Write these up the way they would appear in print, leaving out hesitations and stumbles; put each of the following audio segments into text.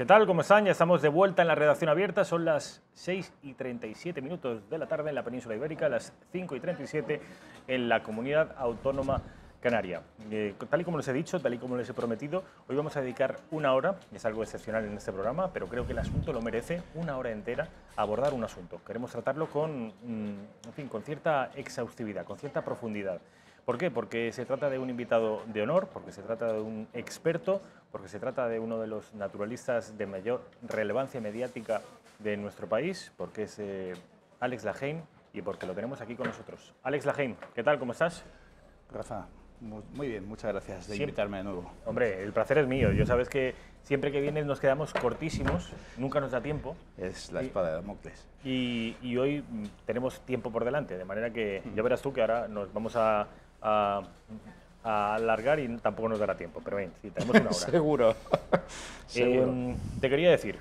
¿Qué tal? ¿Cómo están? Ya estamos de vuelta en la redacción abierta. Son las 6:37 de la tarde en la península ibérica, las 5:37 en la comunidad autónoma canaria. Tal y como les he dicho, tal y como les he prometido, hoy vamos a dedicar una hora, es algo excepcional en este programa, pero creo que el asunto lo merece, una hora entera a abordar un asunto. Queremos tratarlo con cierta exhaustividad, con cierta profundidad. ¿Por qué? Porque se trata de un invitado de honor, porque se trata de un experto, porque se trata de uno de los naturalistas de mayor relevancia mediática de nuestro país, porque es Alex Lajein y porque lo tenemos aquí con nosotros. Alex Lajein, ¿qué tal? ¿Cómo estás? Rafa, muy bien, muchas gracias de invitarme de nuevo. Hombre, el placer es mío. Yo sabes que siempre que vienes nos quedamos cortísimos, nunca nos da tiempo. Es la espada de Damocles. Y hoy tenemos tiempo por delante, de manera que ya verás tú que ahora nos vamos a alargar y tampoco nos dará tiempo, pero bien, sí, tenemos una hora. Seguro. Seguro. Te quería decir,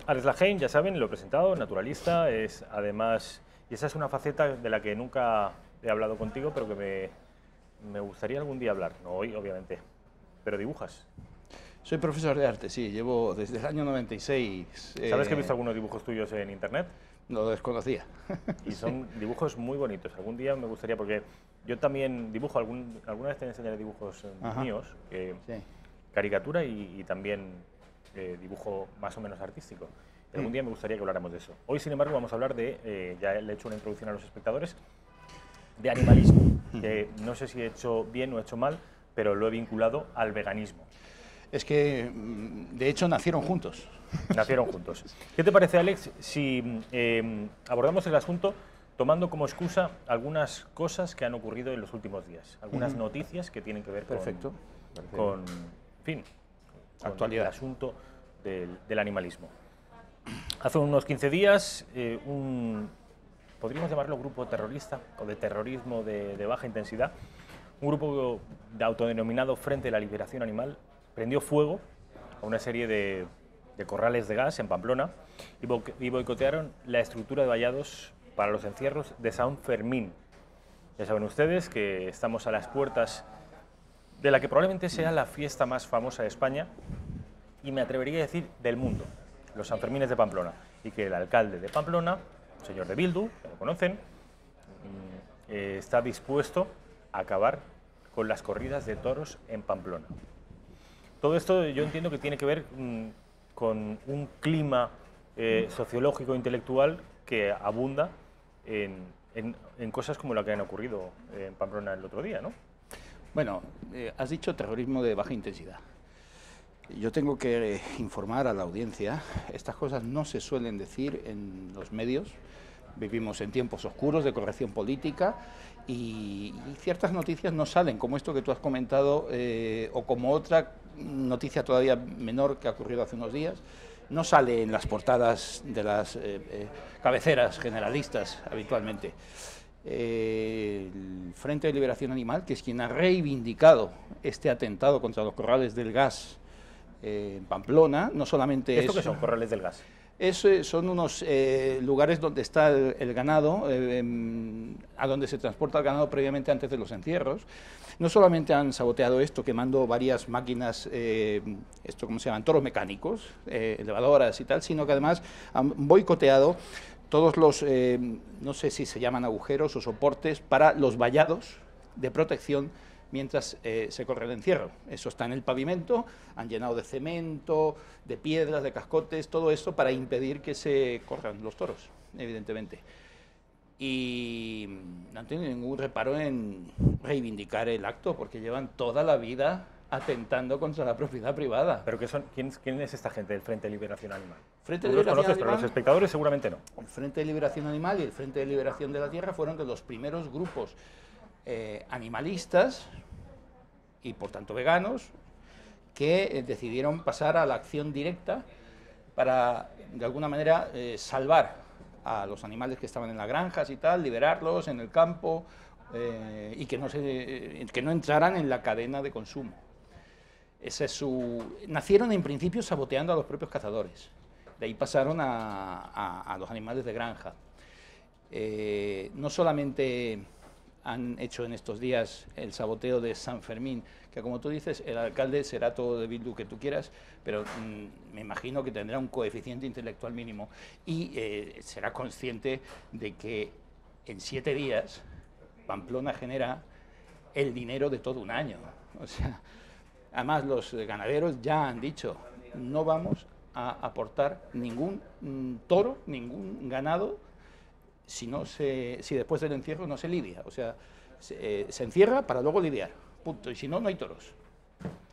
Alex Lajein, ya saben, lo he presentado, naturalista, es además, y esa es una faceta de la que nunca he hablado contigo, pero que me gustaría algún día hablar, no hoy, obviamente, pero dibujas. Soy profesor de arte, sí, llevo desde el año 96. ¿Sabes que he visto algunos dibujos tuyos en internet? Lo desconocía. Y son dibujos muy bonitos. Algún día me gustaría, porque yo también dibujo, alguna vez te enseñaré dibujos míos, Sí. caricatura y también dibujo más o menos artístico. Y algún día me gustaría que habláramos de eso. Hoy, sin embargo, vamos a hablar de, ya le he hecho una introducción a los espectadores, de animalismo, que no sé si he hecho bien o he hecho mal, pero lo he vinculado al veganismo. Es que, de hecho, nacieron juntos. Nacieron juntos. ¿Qué te parece, Alex, si abordamos el asunto tomando como excusa algunas cosas que han ocurrido en los últimos días? Algunas noticias que tienen que ver Perfecto. con actualidad, el asunto del animalismo. Hace unos 15 días, podríamos llamarlo grupo terrorista o de terrorismo de baja intensidad, un grupo autodenominado Frente de la Liberación Animal, prendió fuego a una serie de corrales de gas en Pamplona y boicotearon la estructura de vallados para los encierros de San Fermín. Ya saben ustedes que estamos a las puertas de la que probablemente sea la fiesta más famosa de España y me atrevería a decir del mundo, los Sanfermines de Pamplona, y que el alcalde de Pamplona, el señor de Bildu, que lo conocen, está dispuesto a acabar con las corridas de toros en Pamplona. Todo esto yo entiendo que tiene que ver con un clima sociológico e intelectual que abunda en cosas como la que han ocurrido en Pamplona el otro día, ¿no? Bueno, has dicho terrorismo de baja intensidad. Yo tengo que informar a la audiencia, estas cosas no se suelen decir en los medios, vivimos en tiempos oscuros de corrección política y ciertas noticias no salen, como esto que tú has comentado o como otra noticia todavía menor que ha ocurrido hace unos días, no sale en las portadas de las cabeceras generalistas habitualmente. El Frente de Liberación Animal, que es quien ha reivindicado este atentado contra los corrales del gas en Pamplona, no solamente ¿Esto qué son corrales del gas? Son unos lugares donde está el ganado, a donde se transporta el ganado previamente antes de los encierros. No solamente han saboteado esto, quemando varias máquinas, esto ¿cómo se llaman? Toros mecánicos, elevadoras y tal, sino que además han boicoteado todos los, no sé si se llaman agujeros o soportes para los vallados de protección mientras se corre el encierro. Eso está en el pavimento, han llenado de cemento, de piedras, de cascotes, todo esto para impedir que se corran los toros, evidentemente. Y no han tenido ningún reparo en reivindicar el acto, porque llevan toda la vida atentando contra la propiedad privada. ¿Pero quién es esta gente del Frente de Liberación Animal? Frente de Tú los Liberación conoces, Animal, pero los espectadores seguramente no. El Frente de Liberación Animal y el Frente de Liberación de la Tierra fueron de los primeros grupos animalistas y por tanto veganos que decidieron pasar a la acción directa para de alguna manera salvar a los animales que estaban en las granjas y tal, liberarlos en el campo y que no entraran en la cadena de consumo. Nacieron en principio saboteando a los propios cazadores, de ahí pasaron a los animales de granja. No solamente han hecho en estos días el saboteo de San Fermín, que como tú dices, el alcalde será todo de Bildu que tú quieras, pero me imagino que tendrá un coeficiente intelectual mínimo y será consciente de que en 7 días Pamplona genera el dinero de todo un año. O sea, además los ganaderos ya han dicho, no vamos a aportar ningún toro, ningún ganado, si después del encierro no se lidia. O sea, se encierra para luego lidiar, punto. Y si no, no hay toros.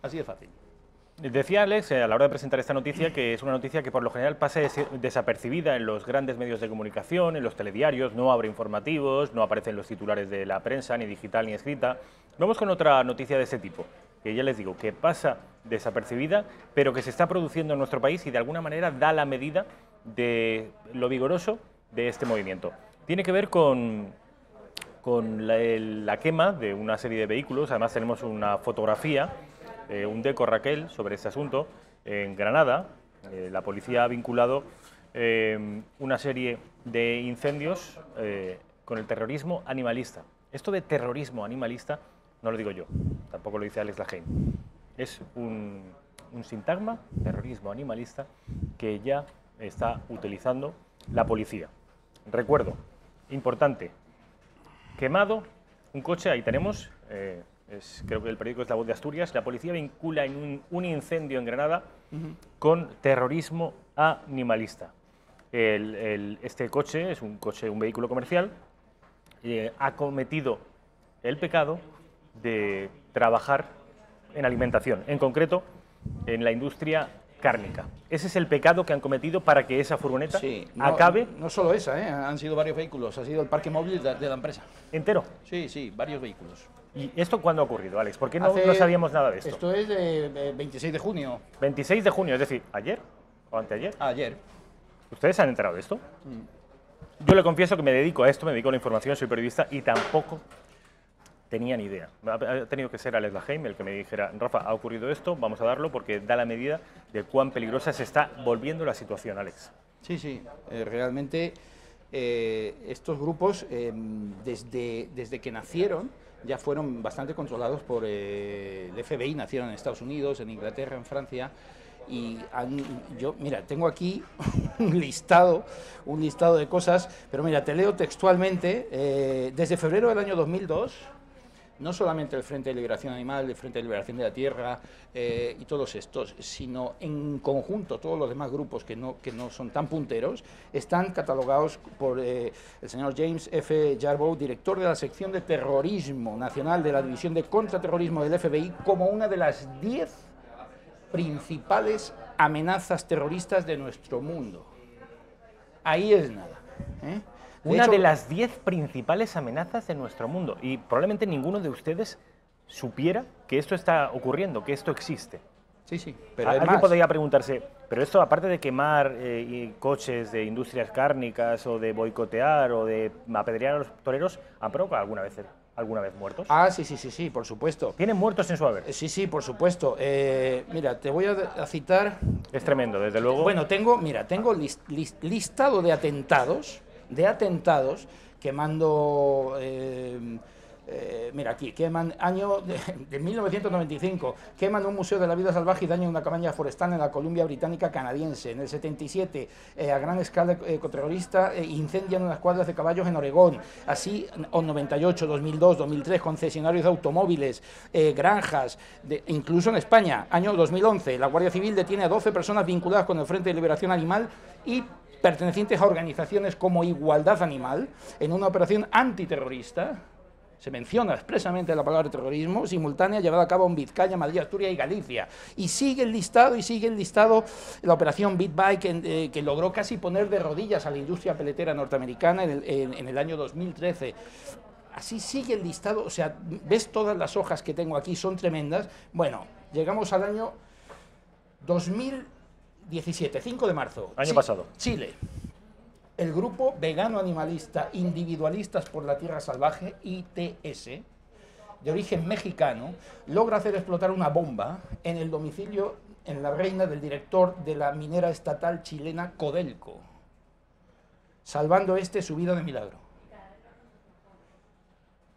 Así de fácil. Decía Alex, a la hora de presentar esta noticia, que es una noticia que por lo general pasa desapercibida en los grandes medios de comunicación, en los telediarios, no abre informativos, no aparece en los titulares de la prensa, ni digital ni escrita. Vamos con otra noticia de ese tipo, que ya les digo, que pasa desapercibida, pero que se está produciendo en nuestro país y de alguna manera da la medida de lo vigoroso de este movimiento. Tiene que ver con la quema de una serie de vehículos. Además tenemos una fotografía, un deco, Raquel, sobre este asunto. En Granada, la policía ha vinculado una serie de incendios con el terrorismo animalista. Esto de terrorismo animalista no lo digo yo, tampoco lo dice Alex Lajein. Es un sintagma, terrorismo animalista, que ya está utilizando la policía. Recuerdo, importante, quemado un coche, ahí tenemos, creo que el periódico es La Voz de Asturias. La policía vincula en un incendio en Granada con terrorismo animalista. Este coche es un vehículo comercial, ha cometido el pecado de trabajar en alimentación, en concreto en la industria cárnica. Ese es el pecado que han cometido para que esa furgoneta acabe. No solo esa, han sido varios vehículos, ha sido el parque móvil de la empresa. ¿Entero? Sí, varios vehículos. ¿Y esto cuándo ha ocurrido, Alex? ¿Por qué no sabíamos nada de esto? Esto es de 26 de junio. 26 de junio, es decir, ¿ayer o anteayer? Ayer. ¿Ustedes se han enterado de esto? Yo le confieso que me dedico a esto, me dedico a la información, soy periodista y tampoco tenía ni idea. Ha tenido que ser Alex Lajein el que me dijera, Rafa, ha ocurrido esto, vamos a darlo, porque da la medida de cuán peligrosa se está volviendo la situación, Alex. Sí, realmente estos grupos, desde que nacieron, ya fueron bastante controlados por el FBI, nacieron en Estados Unidos, en Inglaterra, en Francia, y mira, tengo aquí un listado de cosas, pero mira, te leo textualmente. Desde febrero del año 2002, no solamente el Frente de Liberación Animal, el Frente de Liberación de la Tierra y todos estos, sino en conjunto todos los demás grupos que no son tan punteros, están catalogados por el señor James F. Jarboe, director de la sección de terrorismo nacional de la División de Contraterrorismo del FBI, como una de las 10 principales amenazas terroristas de nuestro mundo. Ahí es nada. Una de las 10 principales amenazas de nuestro mundo. Y probablemente ninguno de ustedes supiera que esto está ocurriendo, que esto existe. Sí, pero alguien podría preguntarse, pero esto, aparte de quemar coches de industrias cárnicas o de boicotear o de apedrear a los toreros, ¿han provocado alguna vez muertos? Ah, sí, por supuesto. ¿Tienen muertos en su haber? Sí, por supuesto. Mira, te voy a citar... Es tremendo, desde luego. Bueno, tengo listado de atentados quemando... mira aquí, queman año de 1995, queman un museo de la vida salvaje y dañan una cabaña forestal en la Columbia Británica canadiense. En el 77, a gran escala ecoterrorista, incendian unas cuadras de caballos en Oregón. Así, en 98, 2002, 2003, concesionarios de automóviles, granjas, incluso en España. Año 2011, la Guardia Civil detiene a 12 personas vinculadas con el Frente de Liberación Animal y pertenecientes a organizaciones como Igualdad Animal, en una operación antiterrorista. Se menciona expresamente la palabra terrorismo, simultánea, llevada a cabo en Vizcaya, Madrid, Asturias y Galicia. Y sigue el listado, la operación Beat Bike, que logró casi poner de rodillas a la industria peletera norteamericana en el año 2013. Así sigue el listado, o sea, ves todas las hojas que tengo aquí, son tremendas. Bueno, llegamos al año 2017, 5 de marzo. Año pasado. Chile. El grupo vegano animalista Individualistas por la Tierra Salvaje, ITS, de origen mexicano, logra hacer explotar una bomba en el domicilio en La Reina del director de la minera estatal chilena Codelco, salvando su vida de milagro.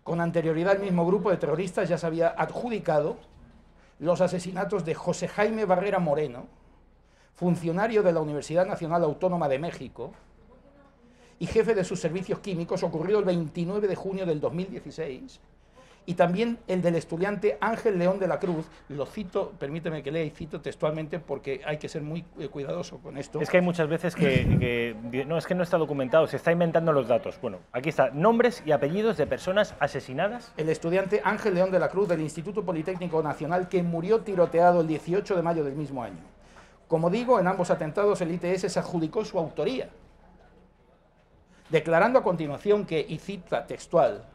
Con anterioridad, el mismo grupo de terroristas ya se había adjudicado los asesinatos de José Jaime Barrera Moreno, funcionario de la Universidad Nacional Autónoma de México y jefe de sus servicios químicos, ocurrido el 29 de junio del 2016, y también el del estudiante Ángel León de la Cruz. Lo cito, permíteme que lea y cito textualmente porque hay que ser muy cuidadoso con esto. Es que hay muchas veces que no, es que no está documentado, se está inventando los datos. Bueno, aquí está, nombres y apellidos de personas asesinadas. El estudiante Ángel León de la Cruz del Instituto Politécnico Nacional, que murió tiroteado el 18 de mayo del mismo año. Como digo, en ambos atentados el ITS se adjudicó su autoría, declarando a continuación que, y cita textual,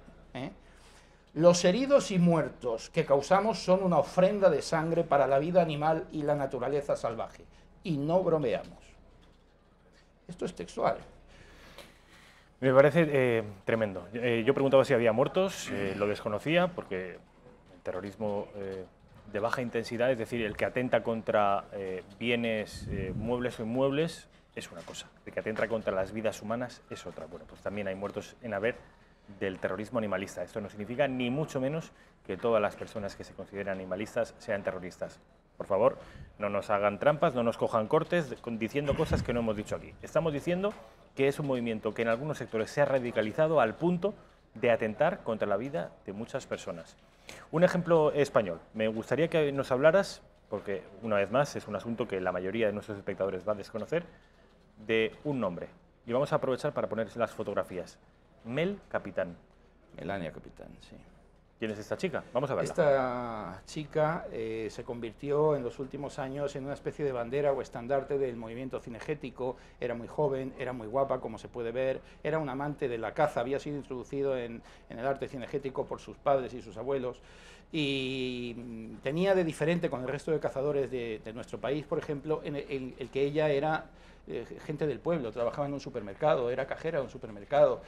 los heridos y muertos que causamos son una ofrenda de sangre para la vida animal y la naturaleza salvaje. Y no bromeamos. Esto es textual. Me parece tremendo. Yo preguntaba si había muertos, lo desconocía, porque el terrorismo de baja intensidad, es decir, el que atenta contra bienes muebles o inmuebles, es una cosa. El que atenta contra las vidas humanas es otra. Bueno, pues también hay muertos en haber del terrorismo animalista. Esto no significa ni mucho menos que todas las personas que se consideran animalistas sean terroristas. Por favor, no nos hagan trampas, no nos cojan cortes diciendo cosas que no hemos dicho aquí. Estamos diciendo que es un movimiento que en algunos sectores se ha radicalizado al punto de atentar contra la vida de muchas personas. Un ejemplo español. Me gustaría que nos hablaras, porque una vez más es un asunto que la mayoría de nuestros espectadores va a desconocer, de un nombre. Y vamos a aprovechar para poner las fotografías. Mel Capitán. Melania Capitán, sí. ¿Quién es esta chica? Vamos a verla. Esta chica se convirtió en los últimos años en una especie de bandera o estandarte del movimiento cinegético. Era muy joven, era muy guapa, como se puede ver, era un amante de la caza, había sido introducido en el arte cinegético por sus padres y sus abuelos, y tenía de diferente con el resto de cazadores de nuestro país, por ejemplo, el que ella era gente del pueblo, trabajaba en un supermercado, era cajera de un supermercado,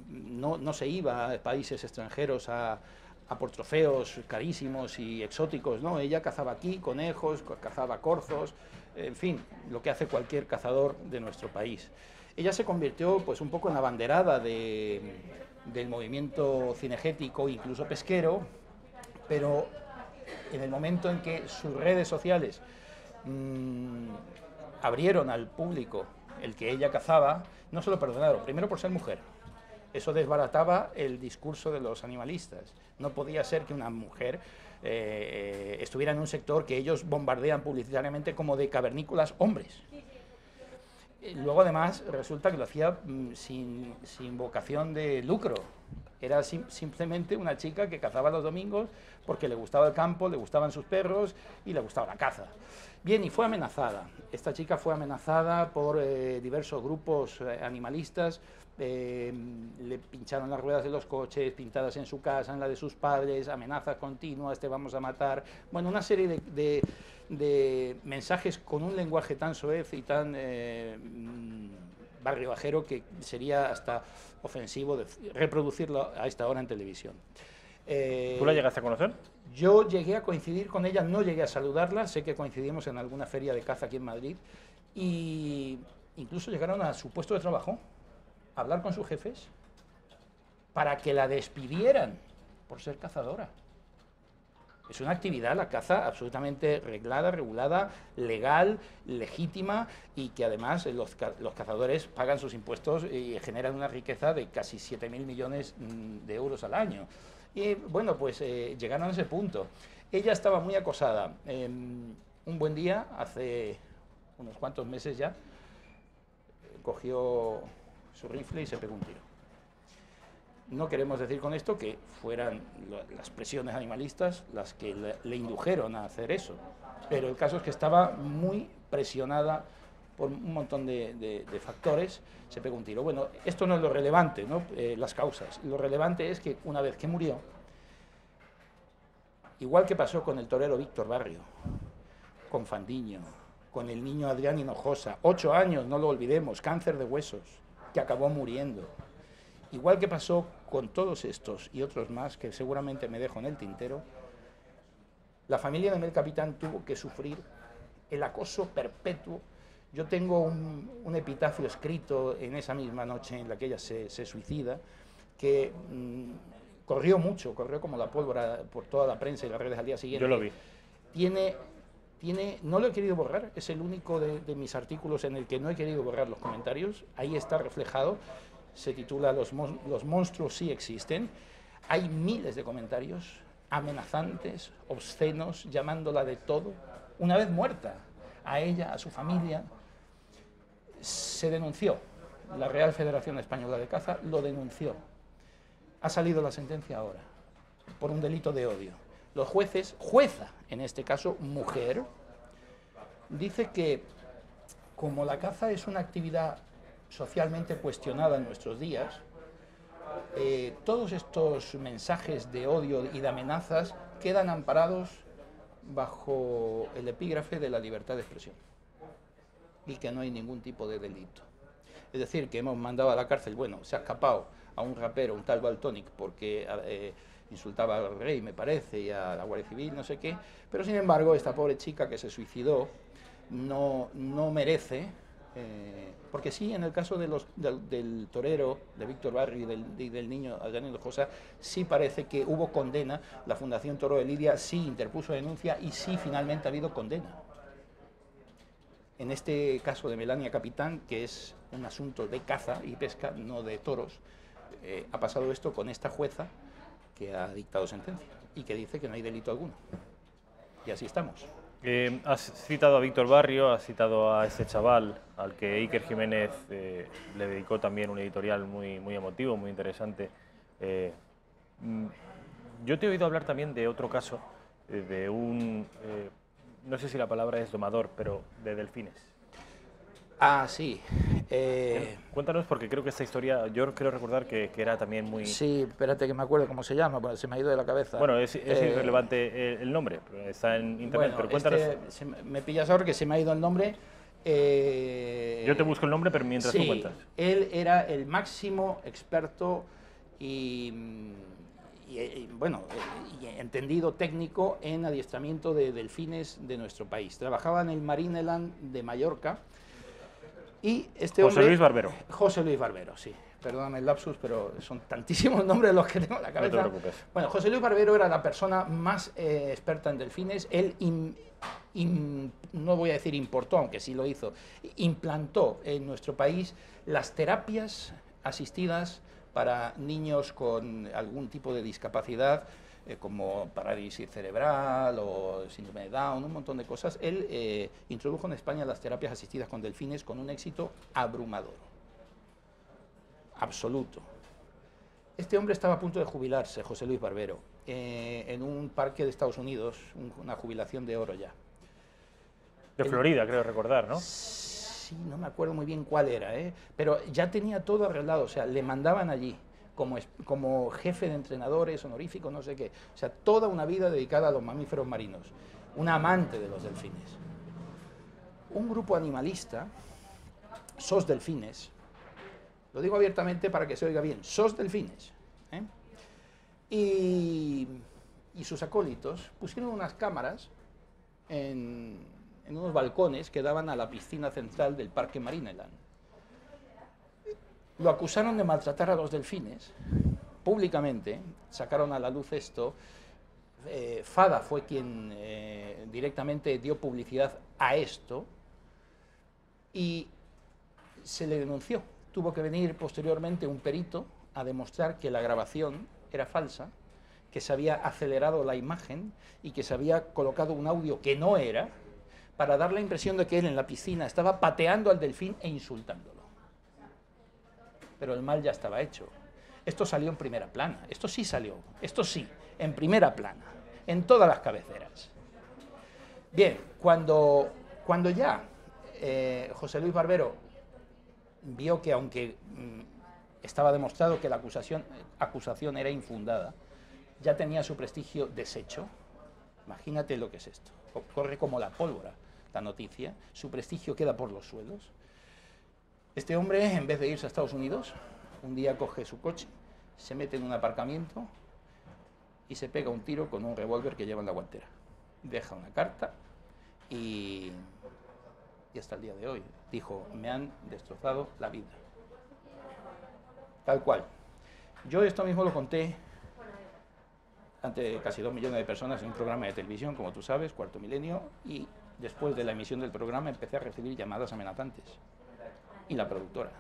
no se iba a países extranjeros a por trofeos carísimos y exóticos, no, ella cazaba aquí conejos, cazaba corzos, en fin, lo que hace cualquier cazador de nuestro país. Ella se convirtió pues un poco en la banderada del movimiento cinegético, incluso pesquero, pero en el momento en que sus redes sociales abrieron al público el que ella cazaba, no se lo perdonaron, primero por ser mujer. Eso desbarataba el discurso de los animalistas. No podía ser que una mujer estuviera en un sector que ellos bombardean publicitariamente como de cavernícolas hombres. Luego, además, resulta que lo hacía sin vocación de lucro. Era simplemente una chica que cazaba los domingos porque le gustaba el campo, le gustaban sus perros y le gustaba la caza. Bien, y fue amenazada. Esta chica fue amenazada por diversos grupos animalistas. Le pincharon las ruedas de los coches, pintadas en su casa, en la de sus padres, amenazas continuas, te vamos a matar. Bueno, una serie de mensajes con un lenguaje tan soez y tan barrio bajero que sería hasta ofensivo reproducirlo a esta hora en televisión. ¿Tú la llegaste a conocer? Yo llegué a coincidir con ella, no llegué a saludarla, sé que coincidimos en alguna feria de caza aquí en Madrid, y incluso llegaron a su puesto de trabajo a hablar con sus jefes para que la despidieran por ser cazadora. Es una actividad, la caza, absolutamente reglada, regulada, legal, legítima, y que además los cazadores pagan sus impuestos y generan una riqueza de casi 7.000 millones de euros al año. Y bueno, pues llegaron a ese punto. Ella estaba muy acosada. Un buen día, hace unos cuantos meses ya, cogió su rifle y se pegó un tiro. No queremos decir con esto que fueran las presiones animalistas las que le indujeron a hacer eso, pero el caso es que estaba muy presionada por un montón de factores, se pegó un tiro. Bueno, esto no es lo relevante, ¿no? Las causas. Lo relevante es que una vez que murió, igual que pasó con el torero Víctor Barrio, con Fandiño, con el niño Adrián Hinojosa, 8 años, no lo olvidemos, cáncer de huesos, que acabó muriendo. Igual que pasó con todos estos y otros más, que seguramente me dejo en el tintero, la familia de Mel Capitán tuvo que sufrir el acoso perpetuo. Yo tengo un epitafio escrito en esa misma noche en la que ella se suicida, que corrió mucho, corrió como la pólvora por toda la prensa y las redes al día siguiente. Yo lo vi. No lo he querido borrar, es el único de mis artículos en el que no he querido borrar los comentarios, ahí está reflejado, se titula Los monstruos sí existen, hay miles de comentarios amenazantes, obscenos, llamándola de todo, una vez muerta, a ella, a su familia. Se denunció, la Real Federación Española de Caza lo denunció, ha salido la sentencia ahora, por un delito de odio. Los jueces, jueza, en este caso mujer, dice que como la caza es una actividad socialmente cuestionada en nuestros días, todos estos mensajes de odio y de amenazas quedan amparados bajo el epígrafe de la libertad de expresión y que no hay ningún tipo de delito. Es decir, que hemos mandado a la cárcel, bueno, se ha escapado a un rapero, un tal Valtonic, porque insultaba al rey, me parece, y a la Guardia Civil, no sé qué, pero sin embargo, esta pobre chica que se suicidó no merece, porque sí, en el caso del torero, de Víctor Barrio y del niño Adrián Hinojosa, sí parece que hubo condena, la Fundación Toro de Lidia sí interpuso denuncia y sí finalmente ha habido condena. En este caso de Melania Capitán, que es un asunto de caza y pesca, no de toros, ha pasado esto con esta jueza que ha dictado sentencia y que dice que no hay delito alguno. Y así estamos. Has citado a Víctor Barrio, has citado a este chaval al que Iker Jiménez le dedicó también un editorial muy emotivo, muy interesante. Yo te he oído hablar también de otro caso, de un, no sé si la palabra es domador, pero de delfines. Ah, sí. Cuéntanos, porque creo que esta historia, yo creo recordar que era también muy... Sí, espérate que me acuerdo cómo se llama, porque se me ha ido de la cabeza. Bueno, es irrelevante el nombre, está en internet, bueno, pero cuéntanos... me pillas ahora que se me ha ido el nombre. Yo te busco el nombre, pero mientras tú cuentas. Él era el máximo experto y entendido técnico en adiestramiento de delfines de nuestro país. Trabajaba en el Marineland de Mallorca. Y este hombre, José Luis Barbero. José Luis Barbero, sí. Perdóname el lapsus, pero son tantísimos nombres los que tengo en la cabeza. No te preocupes. Bueno, José Luis Barbero era la persona más experta en delfines. Él, no voy a decir importó, aunque sí lo hizo, implantó en nuestro país las terapias asistidas para niños con algún tipo de discapacidad, como parálisis cerebral o síndrome de Down, un montón de cosas. Él introdujo en España las terapias asistidas con delfines con un éxito abrumador, absoluto. Este hombre estaba a punto de jubilarse, José Luis Barbero, en un parque de Estados Unidos, una jubilación de oro ya. De Florida, creo recordar, ¿no? Sí, no me acuerdo muy bien cuál era, pero ya tenía todo arreglado, o sea, le mandaban allí como jefe de entrenadores, honorífico, no sé qué. O sea, toda una vida dedicada a los mamíferos marinos. Un amante de los delfines. Un grupo animalista, SOS Delfines, lo digo abiertamente para que se oiga bien, SOS Delfines, y sus acólitos pusieron unas cámaras en unos balcones que daban a la piscina central del Parque Marineland. Lo acusaron de maltratar a los delfines, públicamente, sacaron a la luz esto. Fada fue quien directamente dio publicidad a esto y se le denunció. Tuvo que venir posteriormente un perito a demostrar que la grabación era falsa, que se había acelerado la imagen y que se había colocado un audio que no era, para dar la impresión de que él en la piscina estaba pateando al delfín e insultándolo. Pero el mal ya estaba hecho. Esto salió en primera plana, esto sí salió, esto sí, en primera plana, en todas las cabeceras. Bien, cuando ya José Luis Barbero vio que aunque estaba demostrado que la acusación era infundada, ya tenía su prestigio deshecho. Imagínate lo que es esto, corre como la pólvora la noticia, su prestigio queda por los suelos. Este hombre, en vez de irse a Estados Unidos, un día coge su coche, se mete en un aparcamiento y se pega un tiro con un revólver que lleva en la guantera. Deja una carta y hasta el día de hoy dijo: me han destrozado la vida. Tal cual. Yo esto mismo lo conté ante casi 2 millones de personas en un programa de televisión, como tú sabes, Cuarto Milenio, y después de la emisión del programa empecé a recibir llamadas amenazantes. Y la productora.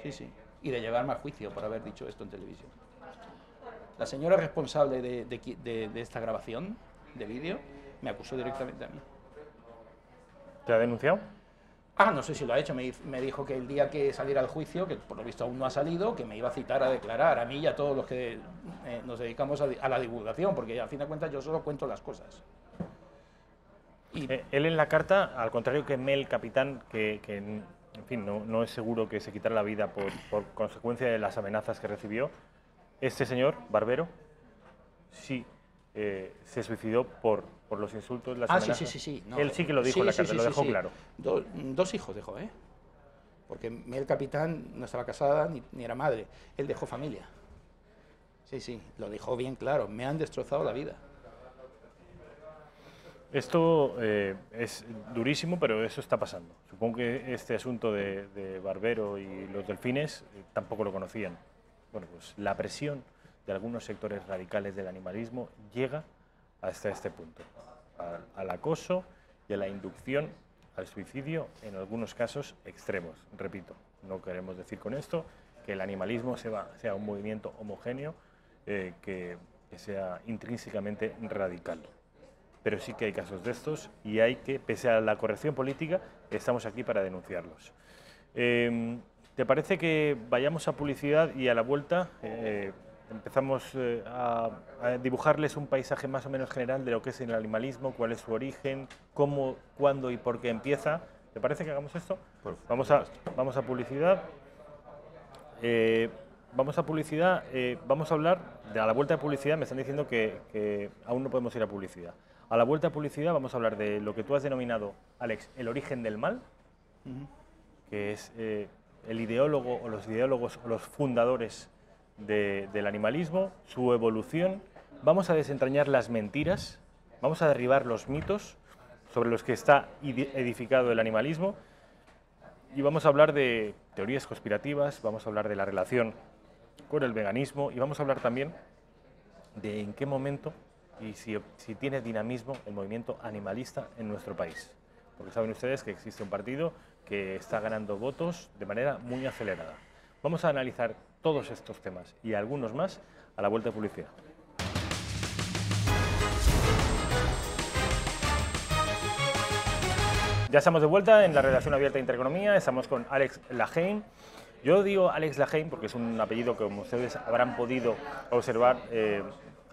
Sí, sí. Y de llevarme a juicio por haber dicho esto en televisión. La señora responsable de esta grabación de vídeo me acusó directamente a mí. ¿Te ha denunciado? Ah, no sé si lo ha hecho. Me dijo que el día que saliera al juicio, que por lo visto aún no ha salido, que me iba a citar a declarar a mí y a todos los que nos dedicamos a la divulgación, porque a fin de cuentas yo solo cuento las cosas. Y él en la carta, al contrario que Mel Capitán, que en fin, no es seguro que se quitara la vida por consecuencia de las amenazas que recibió, este señor, Barbero, sí se suicidó por los insultos, las amenazas. Sí. No, él sí que lo dijo en la carta, lo dejó claro. Dos hijos dejó, ¿eh? Porque Mel Capitán no estaba casada ni era madre, él dejó familia. Sí, lo dejó bien claro, me han destrozado la vida. Esto es durísimo, pero eso está pasando. Supongo que este asunto de Barbero y los delfines tampoco lo conocían. Bueno, pues la presión de algunos sectores radicales del animalismo llega hasta este punto, al acoso y a la inducción al suicidio en algunos casos extremos. Repito, no queremos decir con esto que el animalismo sea un movimiento homogéneo que sea intrínsecamente radical. Pero sí que hay casos de estos y hay que, pese a la corrección política, estamos aquí para denunciarlos. ¿Te parece que vayamos a publicidad y a la vuelta empezamos a dibujarles un paisaje más o menos general de lo que es el animalismo, cuál es su origen, cómo, cuándo y por qué empieza? ¿Te parece que hagamos esto? Vamos a publicidad. Vamos a hablar, a la vuelta de publicidad me están diciendo que aún no podemos ir a publicidad. A la vuelta de publicidad vamos a hablar de lo que tú has denominado, Alex, el origen del mal, que es el ideólogo o los ideólogos o los fundadores del animalismo, su evolución. Vamos a desentrañar las mentiras, vamos a derribar los mitos sobre los que está edificado el animalismo y vamos a hablar de teorías conspirativas, vamos a hablar de la relación con el veganismo y vamos a hablar también de en qué momento y si tiene dinamismo el movimiento animalista en nuestro país. Porque saben ustedes que existe un partido que está ganando votos de manera muy acelerada. Vamos a analizar todos estos temas y algunos más a la vuelta de publicidad. Ya estamos de vuelta en la redacción abierta de Intereconomía, estamos con Alex Lahaime. Yo digo Alex Lahaime porque es un apellido que, como ustedes habrán podido observar,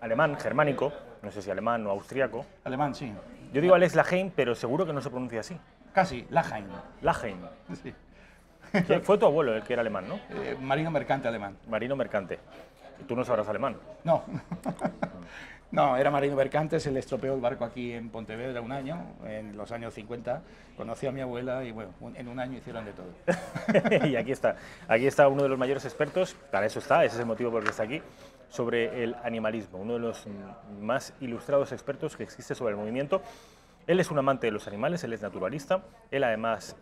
alemán, germánico, no sé si alemán o austríaco. Alemán, sí. Yo digo Alex Lahaime, pero seguro que no se pronuncia así. Casi, Lahaime. Lahaime. Sí. Fue tu abuelo el que era alemán, ¿no? Marino mercante alemán. Marino mercante. ¿Y tú no sabrás alemán? No. No, era marino mercante, se le estropeó el barco aquí en Pontevedra un año, en los años 50. Conocí a mi abuela y bueno, en un año hicieron de todo. Y aquí está uno de los mayores expertos, para eso está, ese es el motivo por el que está aquí, sobre el animalismo, uno de los más ilustrados expertos que existe sobre el movimiento. Él es un amante de los animales, él es naturalista, él además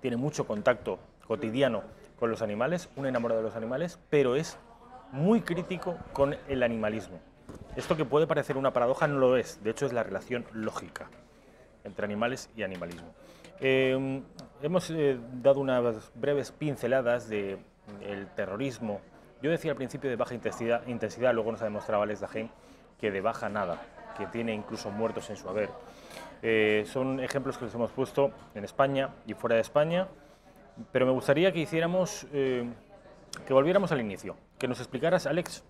tiene mucho contacto cotidiano con los animales, un enamorado de los animales, pero es muy crítico con el animalismo. Esto que puede parecer una paradoja no lo es, de hecho es la relación lógica entre animales y animalismo. Hemos dado unas breves pinceladas del terrorismo. Yo decía al principio de baja intensidad, luego nos ha demostrado Alex Lahaime que de baja nada, que tiene incluso muertos en su haber. Son ejemplos que les hemos puesto en España y fuera de España, pero me gustaría que hiciéramos, que volviéramos al inicio, que nos explicaras, Alex,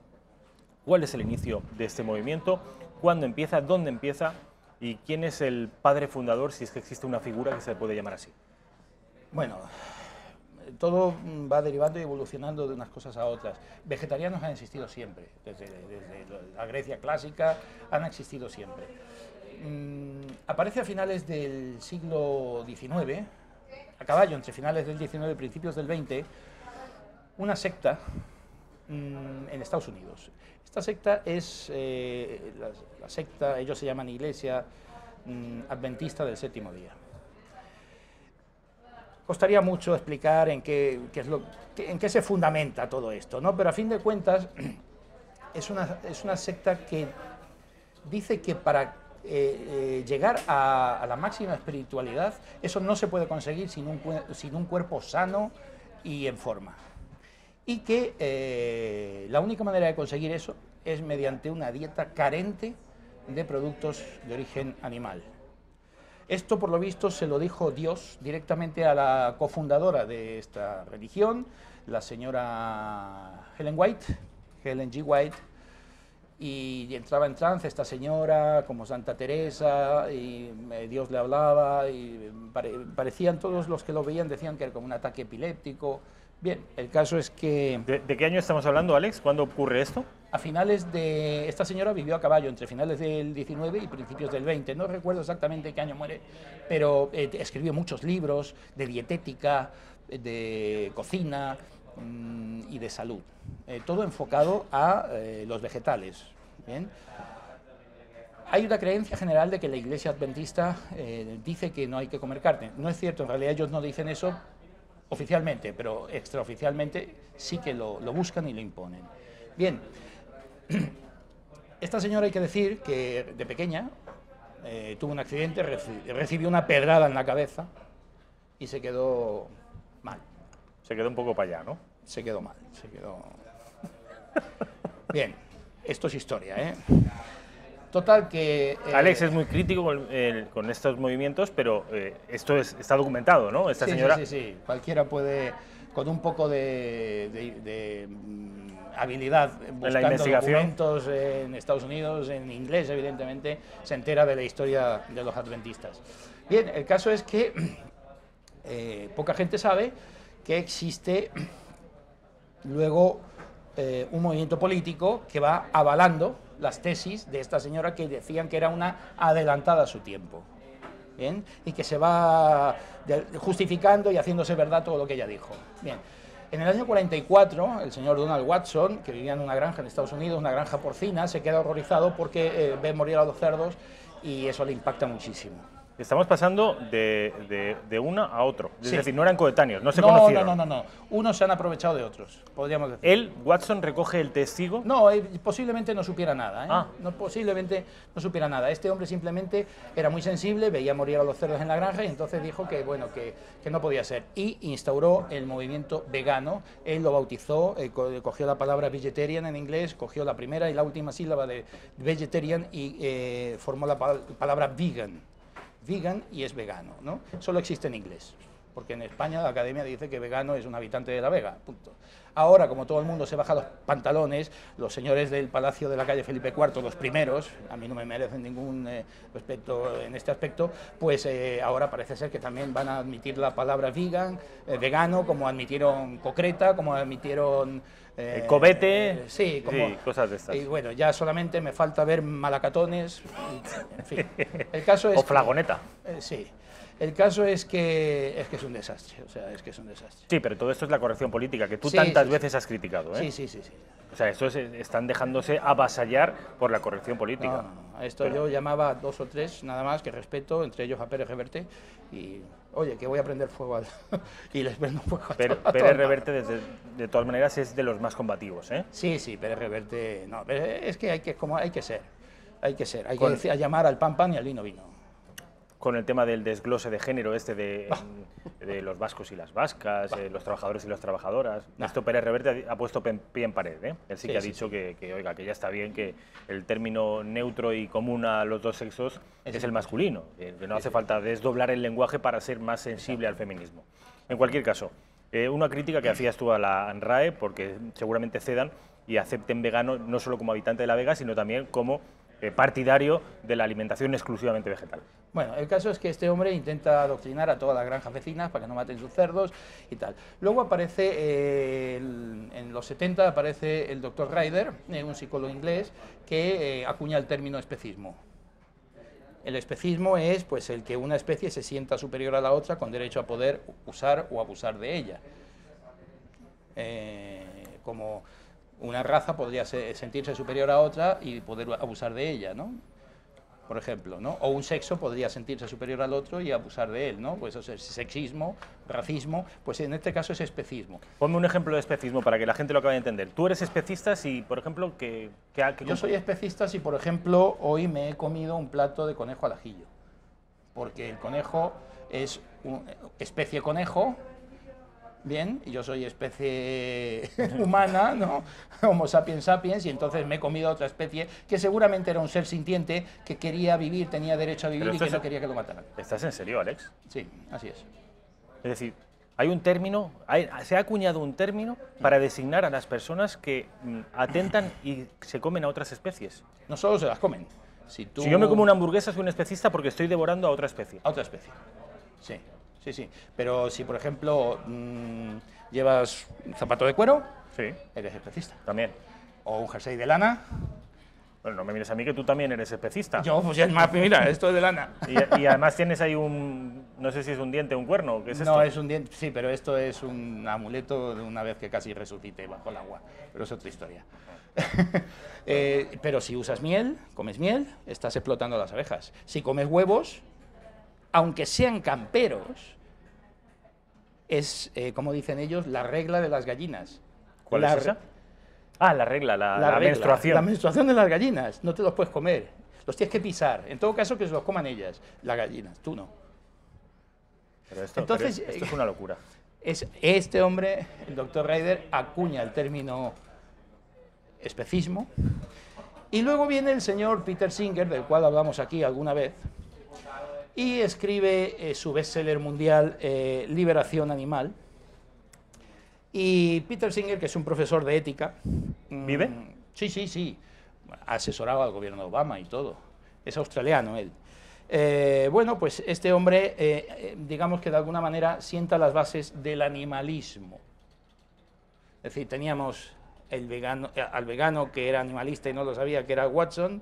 cuál es el inicio de este movimiento, cuándo empieza, dónde empieza y quién es el padre fundador, si es que existe una figura que se puede llamar así. Bueno, todo va derivando y evolucionando de unas cosas a otras. Vegetarianos han existido siempre, desde la Grecia clásica han existido siempre. Aparece a finales del siglo XIX, a caballo entre finales del XIX y principios del XX, una secta en Estados Unidos. Esta secta es la secta, ellos se llaman Iglesia Adventista del Séptimo Día. Costaría mucho explicar en qué se fundamenta todo esto, ¿no? Pero a fin de cuentas es una secta que dice que para llegar a la máxima espiritualidad, eso no se puede conseguir sin un cuerpo sano y en forma. Y que la única manera de conseguir eso es mediante una dieta carente de productos de origen animal. Esto, por lo visto, se lo dijo Dios directamente a la cofundadora de esta religión, la señora Ellen G. White, y entraba en trance esta señora, como Santa Teresa, y Dios le hablaba, y parecían, todos los que lo veían decían que era como un ataque epiléptico. Bien, el caso es que... ¿De qué año estamos hablando, Alex? ¿Cuándo ocurre esto? A finales de... Esta señora vivió a caballo entre finales del 19 y principios del 20. No recuerdo exactamente qué año muere, pero escribió muchos libros de dietética, de cocina y de salud. Todo enfocado a los vegetales. ¿Bien? Hay una creencia general de que la Iglesia Adventista dice que no hay que comer carne. No es cierto, en realidad ellos no dicen eso oficialmente, pero extraoficialmente sí que lo buscan y lo imponen. Bien, esta señora hay que decir que de pequeña tuvo un accidente, recibió una pedrada en la cabeza y se quedó mal. Se quedó un poco para allá, ¿no? Se quedó mal, se quedó... Bien, esto es historia, ¿eh? Total que... Alex es muy crítico con estos movimientos, pero esto está documentado, ¿no? Esta señora... Sí. Cualquiera puede, con un poco de habilidad, buscando documentos en Estados Unidos, en inglés, evidentemente, se entera de la historia de los adventistas. Bien, el caso es que poca gente sabe que existe luego un movimiento político que va avalando las tesis de esta señora que decían que era una adelantada a su tiempo. ¿Bien? Y que se va justificando y haciéndose verdad todo lo que ella dijo. Bien. En el año 44, el señor Donald Watson, que vivía en una granja en Estados Unidos, una granja porcina, se queda horrorizado porque ve morir a los cerdos y eso le impacta muchísimo. Estamos pasando de una a otro. Es decir, no eran coetáneos, no se conocieron. No. Unos se han aprovechado de otros, podríamos decir. ¿Él, Watson, recoge el testigo? No, posiblemente no supiera nada. Posiblemente no supiera nada. Este hombre simplemente era muy sensible, veía morir a los cerdos en la granja y entonces dijo que, bueno, que no podía ser. Y instauró el movimiento vegano. Él lo bautizó, cogió la palabra vegetarian en inglés, cogió la primera y la última sílaba de vegetarian y formó la palabra vegan. Vegan y es vegano, ¿no? Solo existe en inglés, porque en España la academia dice que vegano es un habitante de La Vega, punto. Ahora, como todo el mundo se baja los pantalones, los señores del Palacio de la calle Felipe IV, los primeros, a mí no me merecen ningún respeto en este aspecto, pues ahora parece ser que también van a admitir la palabra vegan, vegano, como admitieron concreta, como admitieron... el cobete, sí, cosas de estas. Y bueno, ya solamente me falta ver malacatones, en fin. El caso es o flagoneta. Sí. El caso es que es un desastre, o sea, es que es un desastre. Sí, pero todo esto es la corrección política, que tú tantas veces has criticado, ¿eh? Sí. O sea, estos están dejándose avasallar por la corrección política. No. Esto yo llamaba a 2 o 3, nada más, que respeto, entre ellos a Pérez Reverte, y, oye, que voy a prender fuego y les prendo fuego a Pérez Reverte, de todas maneras, es de los más combativos, ¿eh? Sí, Pérez Reverte, no, es que hay que ser, hay que llamar al pan y al vino. Con el tema del desglose de género de los vascos y las vascas, los trabajadores y las trabajadoras. Esto Pérez Reverte ha puesto pie en pared, ¿eh? Él sí que ha dicho que, oiga, que ya está bien, que el término neutro y común a los dos sexos es el masculino, que no hace falta desdoblar el lenguaje para ser más sensible al feminismo. En cualquier caso, una crítica que hacías tú a la ANRAE, porque seguramente cedan y acepten vegano no solo como habitante de La Vega, sino también como partidario de la alimentación exclusivamente vegetal. Bueno, el caso es que este hombre intenta adoctrinar a todas las granjas vecinas para que no maten sus cerdos y tal. Luego aparece, en los 70 aparece el doctor Ryder, un psicólogo inglés, que acuña el término especismo. El especismo es pues, el que una especie se sienta superior a la otra con derecho a poder usar o abusar de ella. Como una raza podría sentirse superior a otra y poder abusar de ella, ¿no? por ejemplo, ¿no? O un sexo podría sentirse superior al otro y abusar de él, ¿no? Pues eso es sexismo, racismo, pues en este caso es especismo. Ponme un ejemplo de especismo para que la gente lo acabe de entender. Tú eres especista si, por ejemplo, Yo soy especista si, por ejemplo, hoy me he comido un plato de conejo al ajillo, porque el conejo es especie conejo, bien, y yo soy especie humana, ¿no? Homo sapiens sapiens, y entonces me he comido a otra especie que seguramente era un ser sintiente que quería vivir, tenía derecho a vivir y que no quería que lo mataran. ¿Estás en serio, Alex? Sí, así es. Es decir, hay un término, se ha acuñado un término para designar a las personas que atentan y se comen a otras especies. No solo se las comen. Si yo me como una hamburguesa soy un especista porque estoy devorando a otra especie. A otra especie, sí. Sí, sí. Pero si, por ejemplo, llevas un zapato de cuero, sí, eres especista. También. O un jersey de lana. Bueno, no me mires a mí que tú también eres especista. Yo, pues es más, mira, esto es de lana. Y además tienes ahí no sé si es un diente o un cuerno, ¿qué es esto? No, es un diente, sí, pero esto es un amuleto de una vez que casi resucité bajo el agua. Pero es otra historia. Pero si usas miel, comes miel, estás explotando a las abejas. Si comes huevos, aunque sean camperos, es, como dicen ellos, la regla de las gallinas. ¿Cuál es esa? Ah, la regla, la menstruación. La menstruación de las gallinas, no te los puedes comer, los tienes que pisar. En todo caso, que se los coman ellas, las gallinas, tú no. Pero esto es una locura. Este hombre, el doctor Ryder, acuña el término especismo, y luego viene el señor Peter Singer, del cual hablamos aquí alguna vez, y escribe su bestseller mundial, Liberación Animal. Y Peter Singer, que es un profesor de ética... ¿Vive? Sí, sí, sí. Ha asesorado al gobierno de Obama y todo. Es australiano él. Bueno, pues este hombre, digamos que de alguna manera sienta las bases del animalismo. Es decir, teníamos al vegano que era animalista y no lo sabía, que era Watson,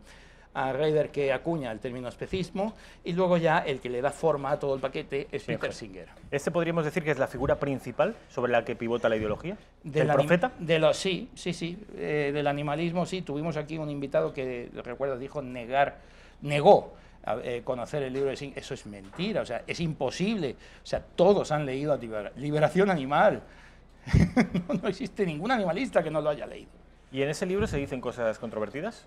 a Ryder, que acuña el término especismo, y luego ya el que le da forma a todo el paquete es Peter Singer. ¿Este podríamos decir que es la figura principal sobre la que pivota la ideología? ¿El profeta? Sí, sí, sí, del animalismo sí. Tuvimos aquí un invitado que, recuerdo, negó conocer el libro de Singer. Eso es mentira, o sea, es imposible. O sea, todos han leído Liberación Animal. No existe ningún animalista que no lo haya leído. ¿Y en ese libro se dicen cosas controvertidas?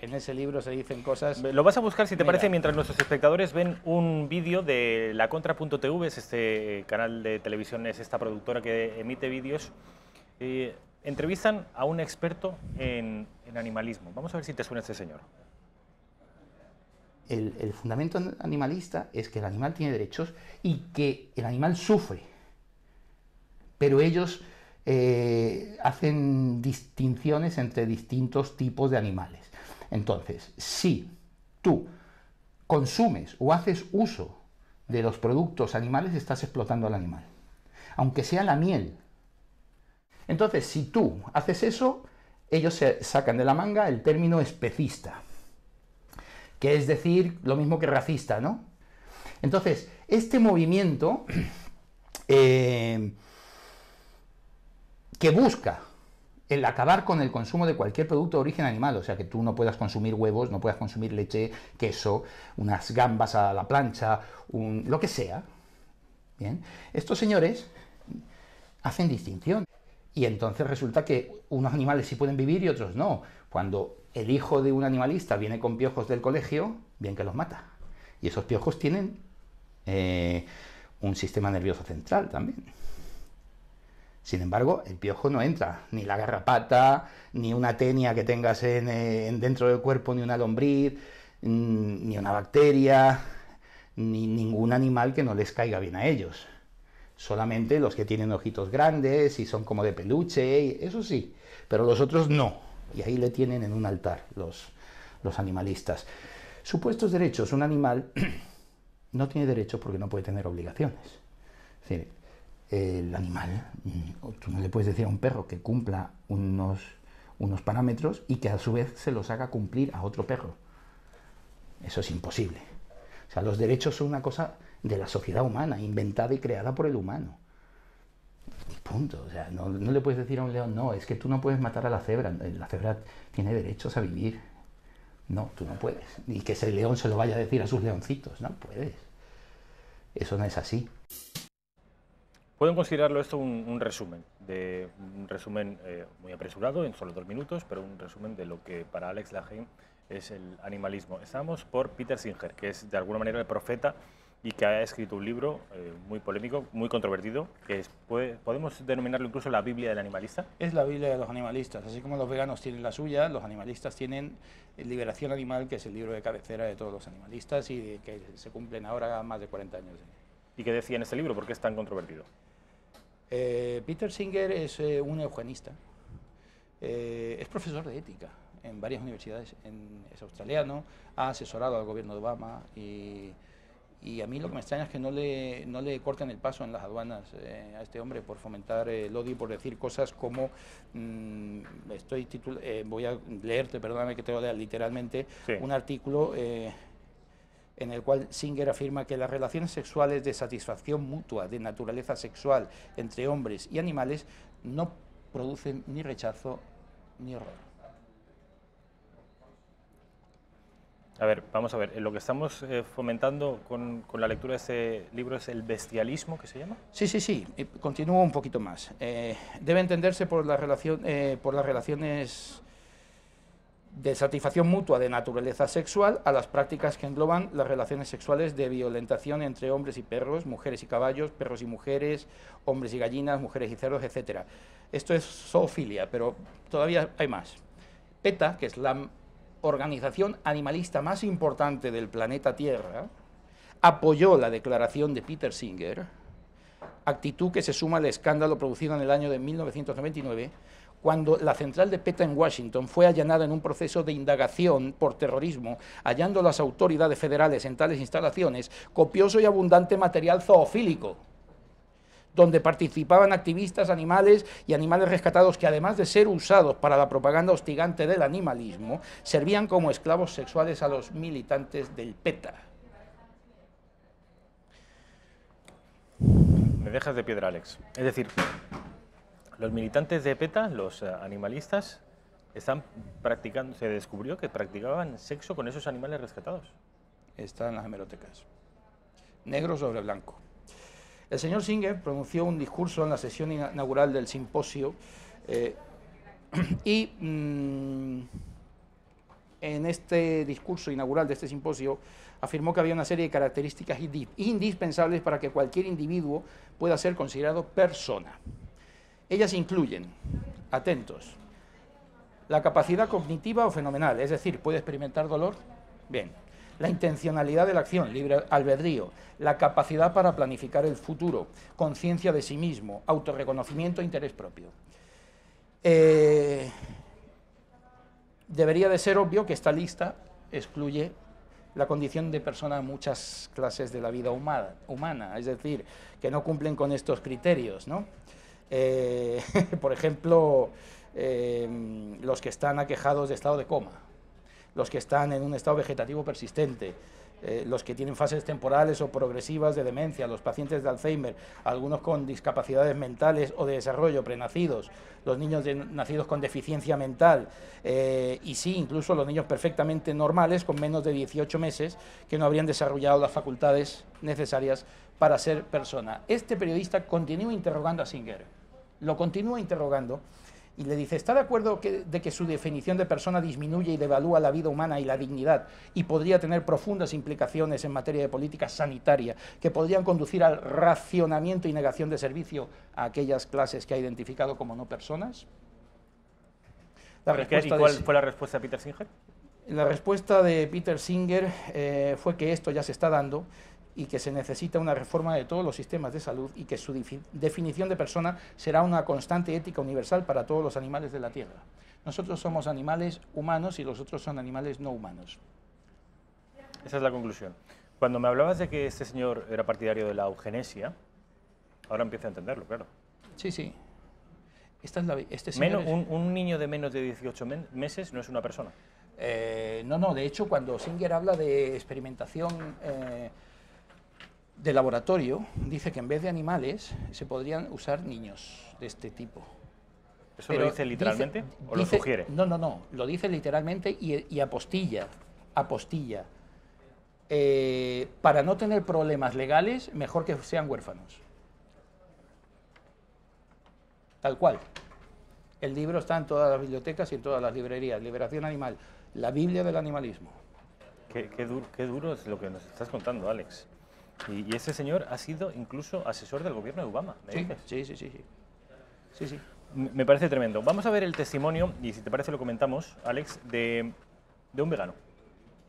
En ese libro se dicen cosas... Lo vas a buscar, si te parece, mientras nuestros espectadores ven un vídeo de lacontra.tv, es este canal de televisión, es esta productora que emite vídeos. Entrevistan a un experto en animalismo. Vamos a ver si te suena este señor. El fundamento animalista es que el animal tiene derechos y que el animal sufre, pero ellos hacen distinciones entre distintos tipos de animales. Entonces, si tú consumes o haces uso de los productos animales, estás explotando al animal, aunque sea la miel. Entonces, si tú haces eso, ellos se sacan de la manga el término especista, que es decir, lo mismo que racista, ¿no? Entonces, este movimiento que busca el acabar con el consumo de cualquier producto de origen animal, o sea, que tú no puedas consumir huevos, no puedas consumir leche, queso, unas gambas a la plancha, lo que sea. Bien, estos señores hacen distinción. Y entonces resulta que unos animales sí pueden vivir y otros no. Cuando el hijo de un animalista viene con piojos del colegio, bien que los mata. Y esos piojos tienen un sistema nervioso central también. Sin embargo, el piojo no entra, ni la garrapata, ni una tenia que tengas dentro del cuerpo, ni una lombriz, ni una bacteria, ni ningún animal que no les caiga bien a ellos. Solamente los que tienen ojitos grandes y son como de peluche, eso sí, pero los otros no. Y ahí le tienen en un altar los animalistas. Supuestos derechos, un animal no tiene derechos porque no puede tener obligaciones. Es decir, el animal, tú no le puedes decir a un perro que cumpla unos parámetros y que a su vez se los haga cumplir a otro perro. Eso es imposible. O sea, los derechos son una cosa de la sociedad humana, inventada y creada por el humano. Y punto. O sea, no le puedes decir a un león, no, es que tú no puedes matar a la cebra tiene derechos a vivir. No, tú no puedes. Y que ese león se lo vaya a decir a sus leoncitos, no puedes. Eso no es así. Pueden considerarlo esto un resumen, muy apresurado, en solo 2 minutos, pero un resumen de lo que para Alex Lahaime es el animalismo. Estamos por Peter Singer, que es de alguna manera el profeta y que ha escrito un libro muy polémico, muy controvertido, que podemos denominarlo incluso la Biblia del animalista. Es la Biblia de los animalistas. Así como los veganos tienen la suya, los animalistas tienen Liberación Animal, que es el libro de cabecera de todos los animalistas y que se cumplen ahora más de 40 años. ¿Y qué decía en este libro? ¿Por qué es tan controvertido? Peter Singer es un eugenista, es profesor de ética en varias universidades, es australiano, ha asesorado al gobierno de Obama y a mí lo que me extraña es que no le corten el paso en las aduanas a este hombre por fomentar el odio y por decir cosas como, voy a leerte, perdóname que te lo lea literalmente, sí, un artículo en el cual Singer afirma que las relaciones sexuales de satisfacción mutua de naturaleza sexual entre hombres y animales no producen ni rechazo ni horror. A ver, vamos a ver, lo que estamos fomentando con la lectura de este libro es el bestialismo, ¿que se llama? Sí, continúo un poquito más. Debe entenderse por las relaciones de satisfacción mutua de naturaleza sexual a las prácticas que engloban las relaciones sexuales de violentación entre hombres y perros, mujeres y caballos, perros y mujeres, hombres y gallinas, mujeres y cerdos, etc. Esto es zoofilia, pero todavía hay más. PETA, que es la organización animalista más importante del planeta Tierra, apoyó la declaración de Peter Singer, actitud que se suma al escándalo producido en el año de 1999, cuando la central de PETA en Washington fue allanada en un proceso de indagación por terrorismo, hallando las autoridades federales en tales instalaciones copioso y abundante material zoofílico, donde participaban activistas animales y animales rescatados que, además de ser usados para la propaganda hostigante del animalismo, servían como esclavos sexuales a los militantes del PETA. Me dejas de piedra, Alex. Es decir, los militantes de PETA, los animalistas, están practicando, se descubrió que practicaban sexo con esos animales rescatados. Está en las hemerotecas. Negro sobre blanco. El señor Singer pronunció un discurso en la sesión inaugural del simposio en este discurso inaugural de este simposio afirmó que había una serie de características indispensables para que cualquier individuo pueda ser considerado persona. Ellas incluyen, atentos, la capacidad cognitiva o fenomenal, es decir, puede experimentar dolor, bien, la intencionalidad de la acción, libre albedrío, la capacidad para planificar el futuro, conciencia de sí mismo, autorreconocimiento e interés propio. Debería de ser obvio que esta lista excluye la condición de persona en muchas clases de la vida humana, es decir, que no cumplen con estos criterios, ¿no? Por ejemplo, los que están aquejados de estado de coma, los que están en un estado vegetativo persistente, los que tienen fases temporales o progresivas de demencia, los pacientes de Alzheimer, algunos con discapacidades mentales o de desarrollo prenacidos, los niños nacidos con deficiencia mental y sí, incluso los niños perfectamente normales con menos de 18 meses que no habrían desarrollado las facultades necesarias para ser persona. Este periodista continúa interrogando a Singer, lo continúa interrogando y le dice, ¿está de acuerdo de que su definición de persona disminuye y devalúa la vida humana y la dignidad y podría tener profundas implicaciones en materia de política sanitaria que podrían conducir al racionamiento y negación de servicio a aquellas clases que ha identificado como no personas? ¿Y cuál fue la respuesta de Peter Singer? La respuesta de Peter Singer fue que esto ya se está dando y que se necesita una reforma de todos los sistemas de salud y que su definición de persona será una constante ética universal para todos los animales de la Tierra. Nosotros somos animales humanos y los otros son animales no humanos. Esa es la conclusión. Cuando me hablabas de que este señor era partidario de la eugenesia, ahora empiezo a entenderlo, claro. Sí. Un niño de menos de 18 meses no es una persona. No, de hecho, cuando Singer habla de experimentación de laboratorio, dice que en vez de animales se podrían usar niños de este tipo. ¿Eso lo dice literalmente o lo sugiere? No, no, no, lo dice literalmente y apostilla. Para no tener problemas legales, mejor que sean huérfanos. Tal cual. El libro está en todas las bibliotecas y en todas las librerías. Liberación Animal, la Biblia del animalismo. Qué duro es lo que nos estás contando, Alex. Y ese señor ha sido incluso asesor del gobierno de Obama, ¿me dices? Sí. Me parece tremendo. Vamos a ver el testimonio, y si te parece lo comentamos, Alex, de un vegano,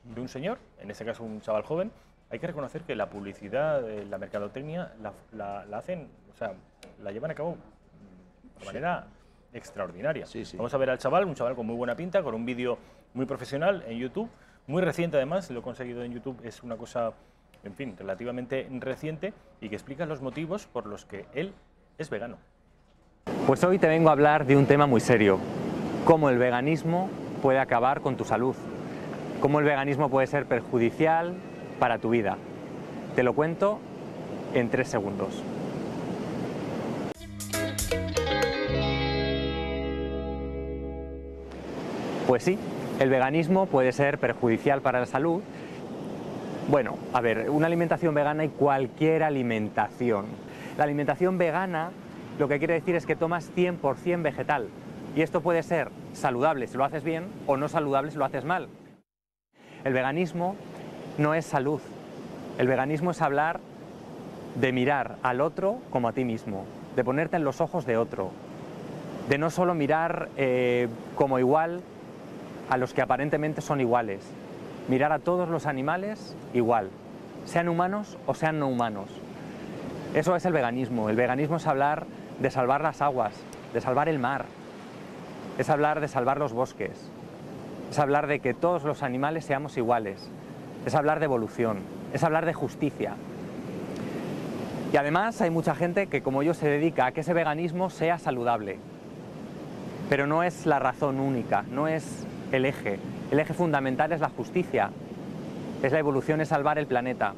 de un señor, en este caso un chaval joven. Hay que reconocer que la publicidad, la mercadotecnia, la hacen, o sea, la llevan a cabo de manera extraordinaria. Sí. Vamos a ver al chaval, un chaval con muy buena pinta, con un vídeo muy profesional en YouTube, muy reciente además, lo he conseguido en YouTube, es una cosa, en fin, relativamente reciente, y que explica los motivos por los que él es vegano. Pues hoy te vengo a hablar de un tema muy serio, cómo el veganismo puede acabar con tu salud, cómo el veganismo puede ser perjudicial para tu vida. Te lo cuento en 3 segundos. Pues sí, el veganismo puede ser perjudicial para la salud. Bueno, a ver, una alimentación vegana y cualquier alimentación. La alimentación vegana lo que quiere decir es que tomas 100% vegetal. Y esto puede ser saludable si lo haces bien o no saludable si lo haces mal. El veganismo no es salud. El veganismo es hablar de mirar al otro como a ti mismo, de ponerte en los ojos de otro, de no solo mirar como igual a los que aparentemente son iguales, mirar a todos los animales igual, sean humanos o sean no humanos. Eso es el veganismo. El veganismo es hablar de salvar las aguas, de salvar el mar, es hablar de salvar los bosques, es hablar de que todos los animales seamos iguales, es hablar de evolución, es hablar de justicia. Y además hay mucha gente que, como yo, se dedica a que ese veganismo sea saludable. Pero no es la razón única, no es el eje. El eje fundamental es la justicia, es la evolución, es salvar el planeta.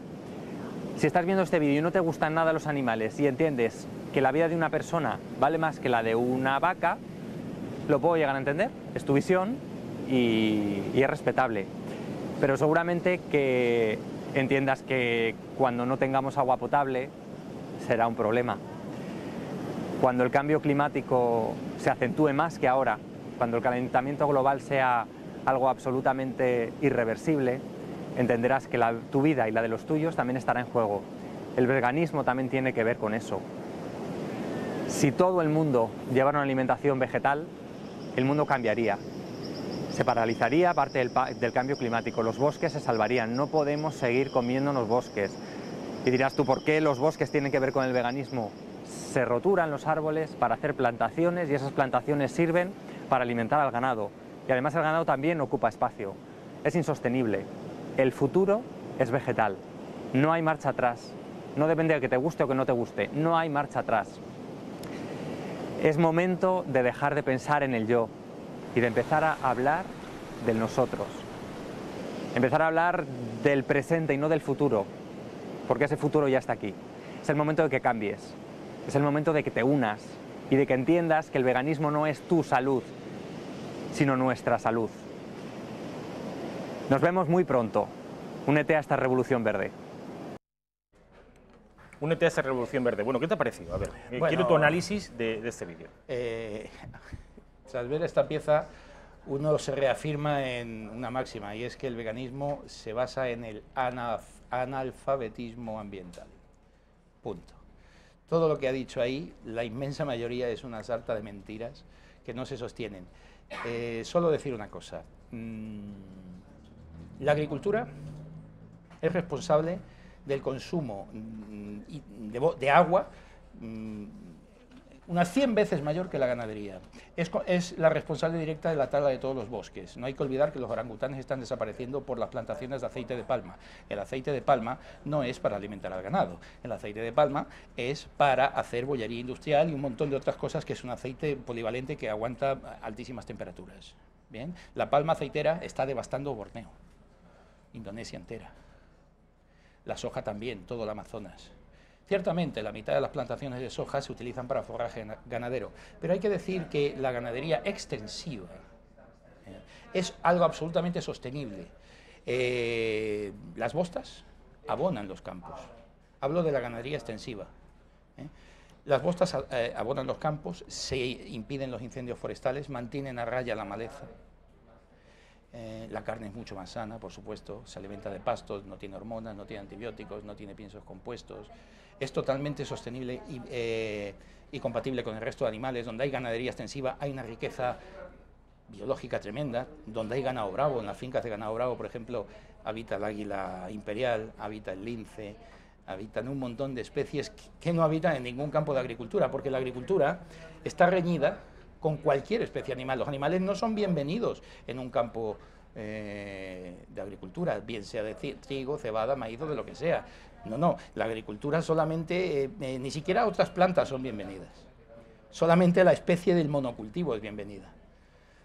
Si estás viendo este vídeo y no te gustan nada los animales y entiendes que la vida de una persona vale más que la de una vaca, lo puedo llegar a entender, es tu visión y es respetable. Pero seguramente que entiendas que cuando no tengamos agua potable será un problema. Cuando el cambio climático se acentúe más que ahora, cuando el calentamiento global sea algo absolutamente irreversible, entenderás que tu vida y la de los tuyos también estará en juego. El veganismo también tiene que ver con eso. Si todo el mundo llevara una alimentación vegetal, el mundo cambiaría. Se paralizaría parte del cambio climático, los bosques se salvarían, no podemos seguir comiéndonos bosques. Y dirás tú, ¿por qué los bosques tienen que ver con el veganismo? Se roturan los árboles para hacer plantaciones y esas plantaciones sirven para alimentar al ganado. Y además el ganado también ocupa espacio. Es insostenible. El futuro es vegetal. No hay marcha atrás. No depende de que te guste o que no te guste. No hay marcha atrás. Es momento de dejar de pensar en el yo y de empezar a hablar del nosotros. Empezar a hablar del presente y no del futuro, porque ese futuro ya está aquí. Es el momento de que cambies. Es el momento de que te unas y de que entiendas que el veganismo no es tu salud, sino nuestra salud. Nos vemos muy pronto. Únete a esta revolución verde. Únete a esta revolución verde. Bueno, ¿qué te ha parecido? A ver, quiero tu análisis de este vídeo. Tras ver esta pieza, uno se reafirma en una máxima, y es que el veganismo se basa en el analfabetismo ambiental. Punto. Todo lo que ha dicho ahí, la inmensa mayoría es una sarta de mentiras que no se sostienen. Solo decir una cosa. La agricultura es responsable del consumo de agua unas 100 veces mayor que la ganadería. Es la responsable directa de la tala de todos los bosques. No hay que olvidar que los orangutanes están desapareciendo por las plantaciones de aceite de palma. El aceite de palma no es para alimentar al ganado. El aceite de palma es para hacer bollería industrial y un montón de otras cosas, que es un aceite polivalente que aguanta altísimas temperaturas. Bien, la palma aceitera está devastando Borneo, Indonesia entera. La soja también, todo el Amazonas. Ciertamente, la mitad de las plantaciones de soja se utilizan para forraje ganadero, pero hay que decir que la ganadería extensiva es algo absolutamente sostenible. Las bostas abonan los campos. Hablo de la ganadería extensiva. Las bostas abonan los campos, se impiden los incendios forestales, mantienen a raya la maleza. La carne es mucho más sana, por supuesto, se alimenta de pastos, no tiene hormonas, no tiene antibióticos, no tiene piensos compuestos. Es totalmente sostenible y compatible con el resto de animales. Donde hay ganadería extensiva hay una riqueza biológica tremenda. Donde hay ganado bravo, en las fincas de ganado bravo, por ejemplo, habita el águila imperial, habita el lince, habitan un montón de especies que no habitan en ningún campo de agricultura, porque la agricultura está reñida con cualquier especie animal. Los animales no son bienvenidos en un campo de agricultura, bien sea de trigo, cebada, maíz o de lo que sea. No, la agricultura solamente, ni siquiera otras plantas son bienvenidas. Solamente la especie del monocultivo es bienvenida.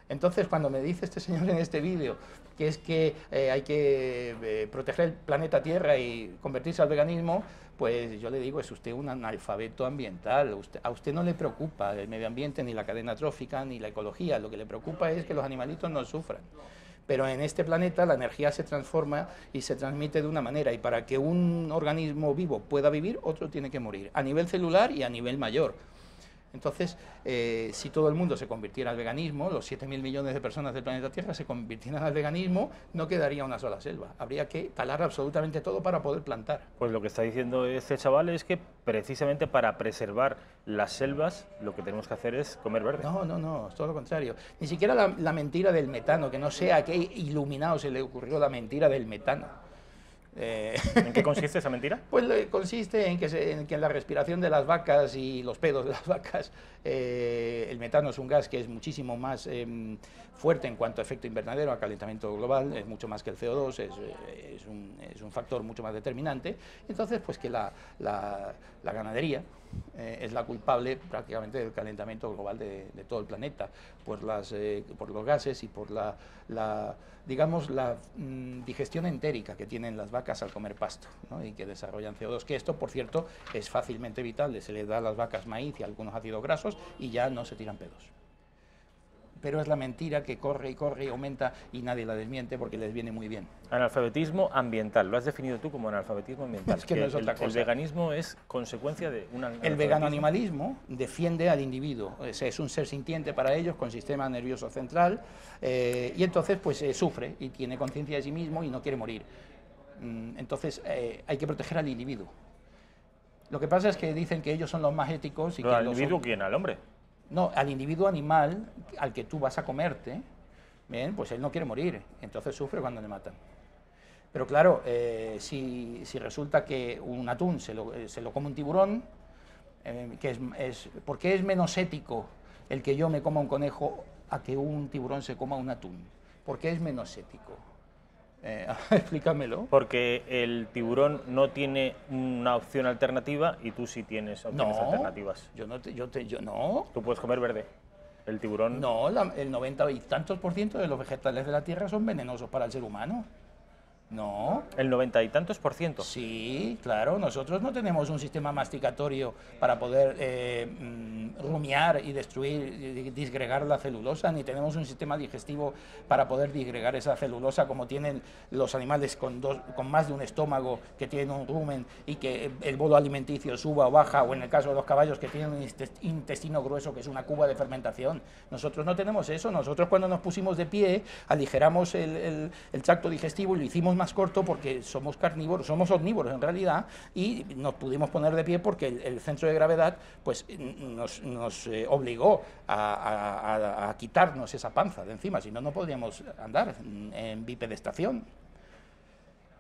Entonces, cuando me dice este señor en este vídeo que es que hay que proteger el planeta Tierra y convertirse al veganismo, pues yo le digo, es usted un analfabeto ambiental. A usted no le preocupa el medio ambiente, ni la cadena trófica, ni la ecología. Lo que le preocupa es que los animalitos no sufran. Pero en este planeta la energía se transforma y se transmite de una manera, y para que un organismo vivo pueda vivir, otro tiene que morir, a nivel celular y a nivel mayor. Entonces, si todo el mundo se convirtiera al veganismo, los 7.000 millones de personas del planeta Tierra se convirtieran al veganismo, no quedaría una sola selva. Habría que talar absolutamente todo para poder plantar. Pues lo que está diciendo este chaval es que precisamente para preservar las selvas lo que tenemos que hacer es comer verde. No, es todo lo contrario. Ni siquiera la mentira del metano, que no sé a qué iluminado se le ocurrió la mentira del metano. ¿En qué consiste esa mentira? Pues consiste en que en la respiración de las vacas y los pedos de las vacas, el metano es un gas que es muchísimo más fuerte en cuanto a efecto invernadero, a calentamiento global, es mucho más que el CO2, es un factor mucho más determinante. Entonces, pues que la ganadería es la culpable prácticamente del calentamiento global de todo el planeta, por los gases y por digamos, la digestión entérica que tienen las vacas al comer pasto, ¿no? Y que desarrollan CO2, que esto, por cierto, es fácilmente evitable. Se les da a las vacas maíz y algunos ácidos grasos y ya no se tiran pedos. Pero es la mentira que corre y aumenta y nadie la desmiente porque les viene muy bien. Analfabetismo ambiental, lo has definido tú como analfabetismo ambiental. Es que no es otra cosa. El veganismo es consecuencia de un analfabetismo. El veganoanimalismo defiende al individuo, es un ser sintiente para ellos con sistema nervioso central y entonces pues sufre y tiene conciencia de sí mismo y no quiere morir. Entonces hay que proteger al individuo. Lo que pasa es que dicen que ellos son los más éticos y ¿Pero que al individuo quién? ¿Al hombre? No, al individuo animal al que tú vas a comerte, bien, pues él no quiere morir, entonces sufre cuando le matan. Pero claro, si resulta que un atún se lo come un tiburón, ¿por qué es menos ético el que yo me coma un conejo a que un tiburón se coma un atún? ¿Por qué es menos ético? Explícamelo. Porque el tiburón no tiene una opción alternativa y tú sí tienes opciones alternativas. Yo no. Tú puedes comer verde. El tiburón... No, el 90 y tantos % de los vegetales de la Tierra son venenosos para el ser humano. No. ¿El 90 y tantos %? Sí, claro. Nosotros no tenemos un sistema masticatorio para poder rumiar y destruir, disgregar la celulosa, ni tenemos un sistema digestivo para poder disgregar esa celulosa como tienen los animales con más de un estómago, que tienen un rumen y que el bolo alimenticio suba o baja, o en el caso de los caballos que tienen un intestino grueso, que es una cuba de fermentación. Nosotros no tenemos eso. Nosotros, cuando nos pusimos de pie, aligeramos el tracto digestivo y lo hicimos más corto porque somos carnívoros, somos omnívoros en realidad, y nos pudimos poner de pie porque el centro de gravedad pues nos obligó a quitarnos esa panza de encima, si no, no podríamos andar en bipedestación.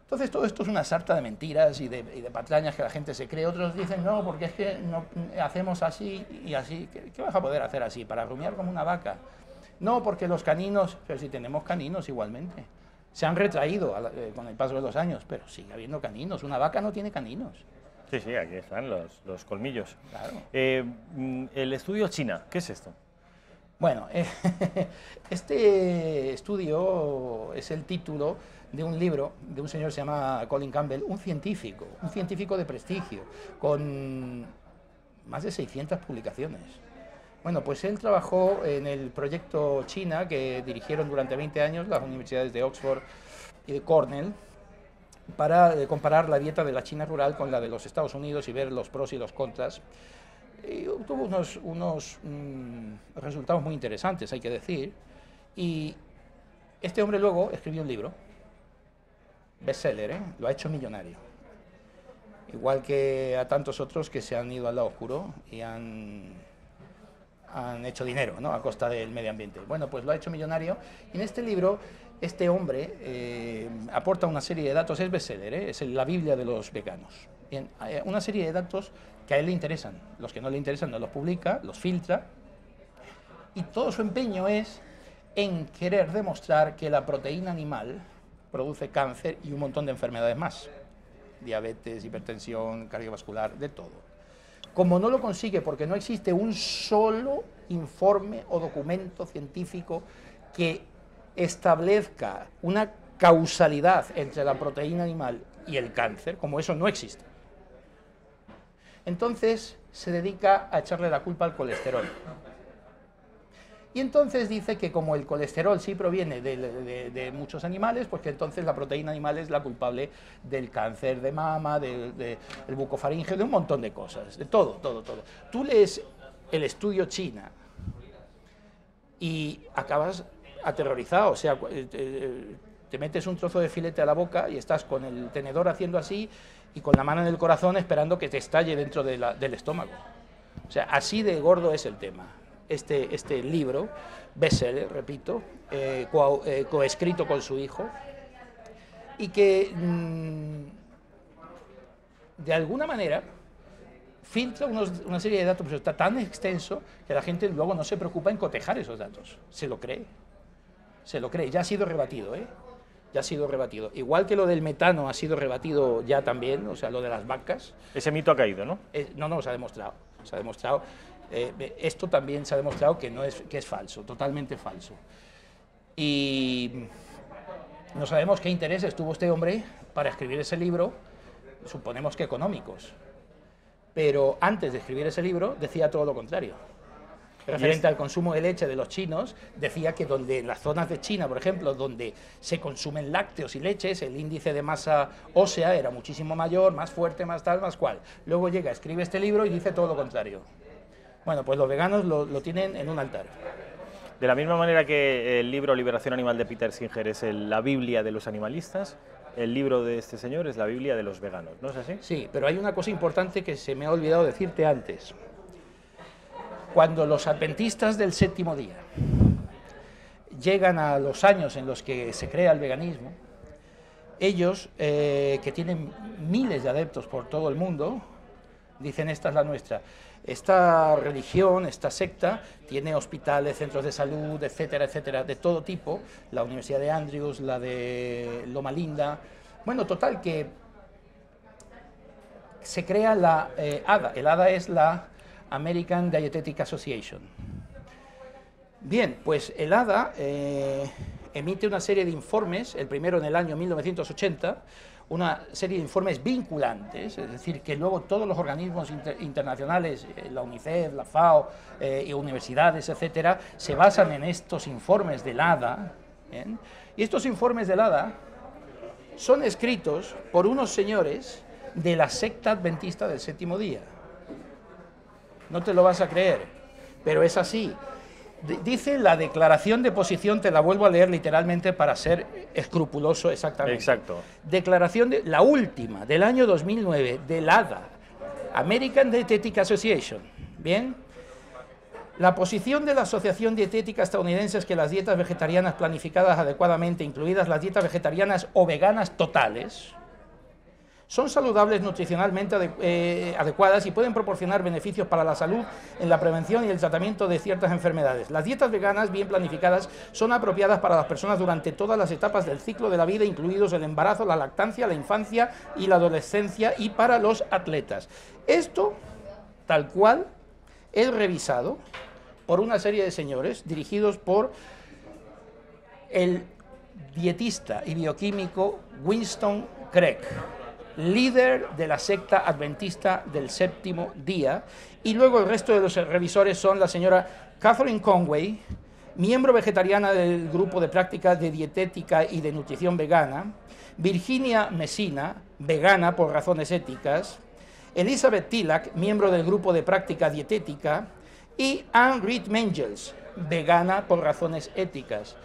Entonces todo esto es una sarta de mentiras y de patrañas que la gente se cree. Otros dicen, no, porque es que no, hacemos así y así. ¿Qué vas a poder hacer así? ¿Para rumiar como una vaca? No, porque los caninos, pero si tenemos caninos igualmente. Se han retraído con el paso de los años, pero sigue habiendo caninos. Una vaca no tiene caninos. Sí, aquí están los colmillos. Claro. El estudio China, ¿qué es esto? Bueno, este estudio es el título de un libro de un señor que se llama Colin Campbell, un científico de prestigio, con más de 600 publicaciones. Bueno, pues él trabajó en el proyecto China que dirigieron durante 20 años las universidades de Oxford y de Cornell para comparar la dieta de la China rural con la de los Estados Unidos y ver los pros y los contras. Y obtuvo unos resultados muy interesantes, hay que decir, y este hombre luego escribió un libro, bestseller, lo ha hecho millonario, igual que a tantos otros que se han ido al lado oscuro y han hecho dinero, ¿no?, a costa del medio ambiente. Bueno, pues lo ha hecho millonario, y en este libro este hombre aporta una serie de datos, es bestseller, es la Biblia de los veganos. Bien, una serie de datos que a él le interesan, los que no le interesan no los publica, los filtra, y todo su empeño es en querer demostrar que la proteína animal produce cáncer y un montón de enfermedades más, diabetes, hipertensión, cardiovascular, de todo. Como no lo consigue porque no existe un solo informe o documento científico que establezca una causalidad entre la proteína animal y el cáncer, como eso no existe, entonces se dedica a echarle la culpa al colesterol. Y entonces dice que como el colesterol sí proviene de muchos animales, pues que entonces la proteína animal es la culpable del cáncer de mama, del bucofaringeo, de un montón de cosas, de todo. Tú lees el estudio China y acabas aterrorizado, o sea, te metes un trozo de filete a la boca y estás con el tenedor haciendo así y con la mano en el corazón esperando que te estalle dentro del estómago. O sea, así de gordo es el tema. Este libro, bestseller, repito, coescrito con su hijo, y que de alguna manera filtra una serie de datos, pero está tan extenso que la gente luego no se preocupa en cotejar esos datos, se lo cree, ya ha sido rebatido, ya ha sido rebatido. Igual que lo del metano ha sido rebatido ya también, o sea, lo de las vacas. Ese mito ha caído, ¿no? No, se ha demostrado. Esto también se ha demostrado que es falso, totalmente falso. Y no sabemos qué intereses tuvo este hombre para escribir ese libro, suponemos que económicos. Pero antes de escribir ese libro decía todo lo contrario. Referente al consumo de leche de los chinos, decía que en las zonas de China, por ejemplo, donde se consumen lácteos y leches, el índice de masa ósea era muchísimo mayor, más fuerte, más tal, más cual. Luego llega, escribe este libro y dice todo lo contrario. Bueno, pues los veganos lo tienen en un altar. De la misma manera que el libro Liberación Animal de Peter Singer es la Biblia de los animalistas, el libro de este señor es la Biblia de los veganos, ¿no es así? Sí, pero hay una cosa importante que se me ha olvidado decirte antes. Cuando los adventistas del séptimo día llegan a los años en los que se crea el veganismo, ellos, que tienen miles de adeptos por todo el mundo, dicen: esta es la nuestra. Esta religión, esta secta, tiene hospitales, centros de salud, etcétera, etcétera, de todo tipo, la Universidad de Andrews, la de Loma Linda. Bueno, total, que se crea la ADA. El ADA es la American Dietetic Association. Bien, pues el ADA emite una serie de informes, el primero en el año 1980, una serie de informes vinculantes, es decir, que luego todos los organismos internacionales, la UNICEF, la FAO, y universidades, etcétera, se basan en estos informes del ADA, ¿bien? Y estos informes del ADA son escritos por unos señores de la secta adventista del séptimo día. No te lo vas a creer, pero es así. Dice la declaración de posición, te la vuelvo a leer literalmente para ser escrupuloso exactamente. Exacto. Declaración la última, del año 2009, del ADA, American Dietetic Association. Bien. La posición de la Asociación Dietética Estadounidense es que las dietas vegetarianas planificadas adecuadamente, incluidas las dietas vegetarianas o veganas totales, son saludables, nutricionalmente adecuadas y pueden proporcionar beneficios para la salud en la prevención y el tratamiento de ciertas enfermedades. Las dietas veganas bien planificadas son apropiadas para las personas durante todas las etapas del ciclo de la vida, incluidos el embarazo, la lactancia, la infancia y la adolescencia, y para los atletas. Esto, tal cual, es revisado por una serie de señores dirigidos por el dietista y bioquímico Winston Craig, líder de la secta adventista del séptimo día, y luego el resto de los revisores son la señora Catherine Conway, miembro vegetariana del grupo de prácticas de dietética y de nutrición vegana, Virginia Messina, vegana por razones éticas, Elizabeth Tilak, miembro del grupo de práctica dietética, y Anne Reed Mengels, vegana por razones éticas.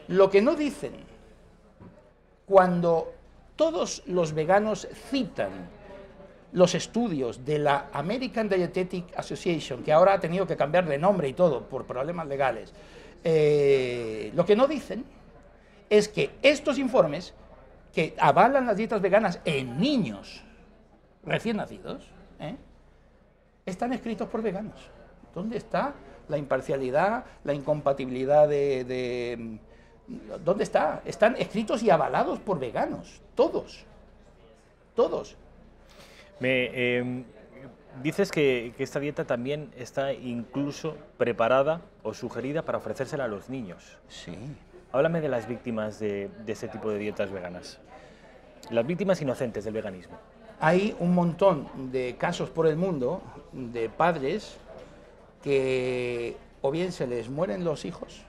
Lo que no dicen, cuando todos los veganos citan los estudios de la American Dietetic Association, que ahora ha tenido que cambiar de nombre y todo por problemas legales, lo que no dicen es que estos informes que avalan las dietas veganas en niños recién nacidos, están escritos por veganos. ¿Dónde está la imparcialidad, la incompatibilidad ¿dónde está? Están escritos y avalados por veganos, todos, todos. Dices que esta dieta también está incluso preparada o sugerida para ofrecérsela a los niños. Sí. Háblame de las víctimas de ese tipo de dietas veganas, las víctimas inocentes del veganismo. Hay un montón de casos por el mundo de padres que o bien se les mueren los hijos,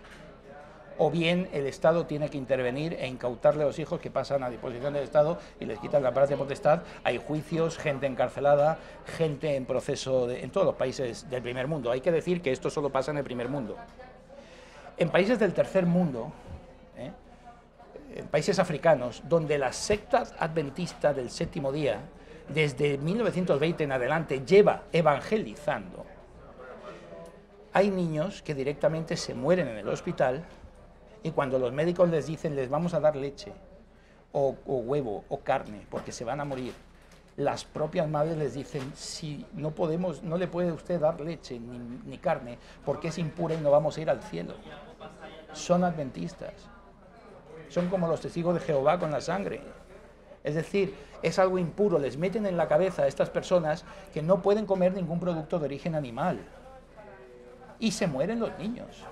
o bien el Estado tiene que intervenir e incautarle a los hijos que pasan a disposición del Estado y les quitan la patria potestad. Hay juicios, gente encarcelada, gente en proceso en todos los países del primer mundo. Hay que decir que esto solo pasa en el primer mundo. En países del tercer mundo, en países africanos, donde la secta adventista del séptimo día, desde 1920 en adelante, lleva evangelizando, hay niños que directamente se mueren en el hospital y cuando los médicos les dicen les vamos a dar leche o huevo o carne porque se van a morir, las propias madres les dicen si no podemos, no le puede usted dar leche ni carne porque es impura y no vamos a ir al cielo. Son adventistas, son como los testigos de Jehová con la sangre. Es decir, es algo impuro, les meten en la cabeza a estas personas que no pueden comer ningún producto de origen animal y se mueren los niños.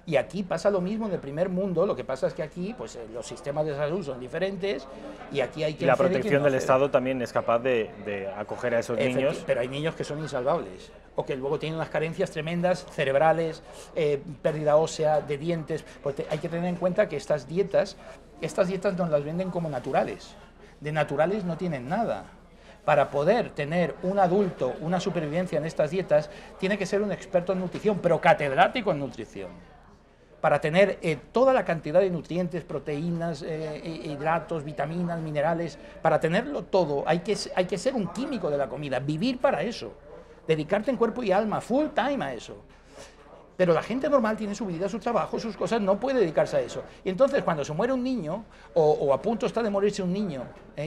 Y aquí pasa lo mismo en el primer mundo, lo que pasa es que aquí pues, los sistemas de salud son diferentes y aquí hay que... Y la protección del Estado también es capaz de acoger a esos niños. Pero hay niños que son insalvables o que luego tienen unas carencias tremendas, cerebrales, pérdida ósea, de dientes, porque hay que tener en cuenta que estas dietas nos las venden como naturales. De naturales no tienen nada. Para poder tener un adulto, una supervivencia en estas dietas, tiene que ser un experto en nutrición, pero catedrático en nutrición. Para tener toda la cantidad de nutrientes, proteínas, hidratos, vitaminas, minerales, para tenerlo todo hay que ser un químico de la comida, vivir para eso, dedicarte en cuerpo y alma, full time a eso. Pero la gente normal tiene su vida, su trabajo, sus cosas, no puede dedicarse a eso. Y entonces cuando se muere un niño, o a punto está de morirse un niño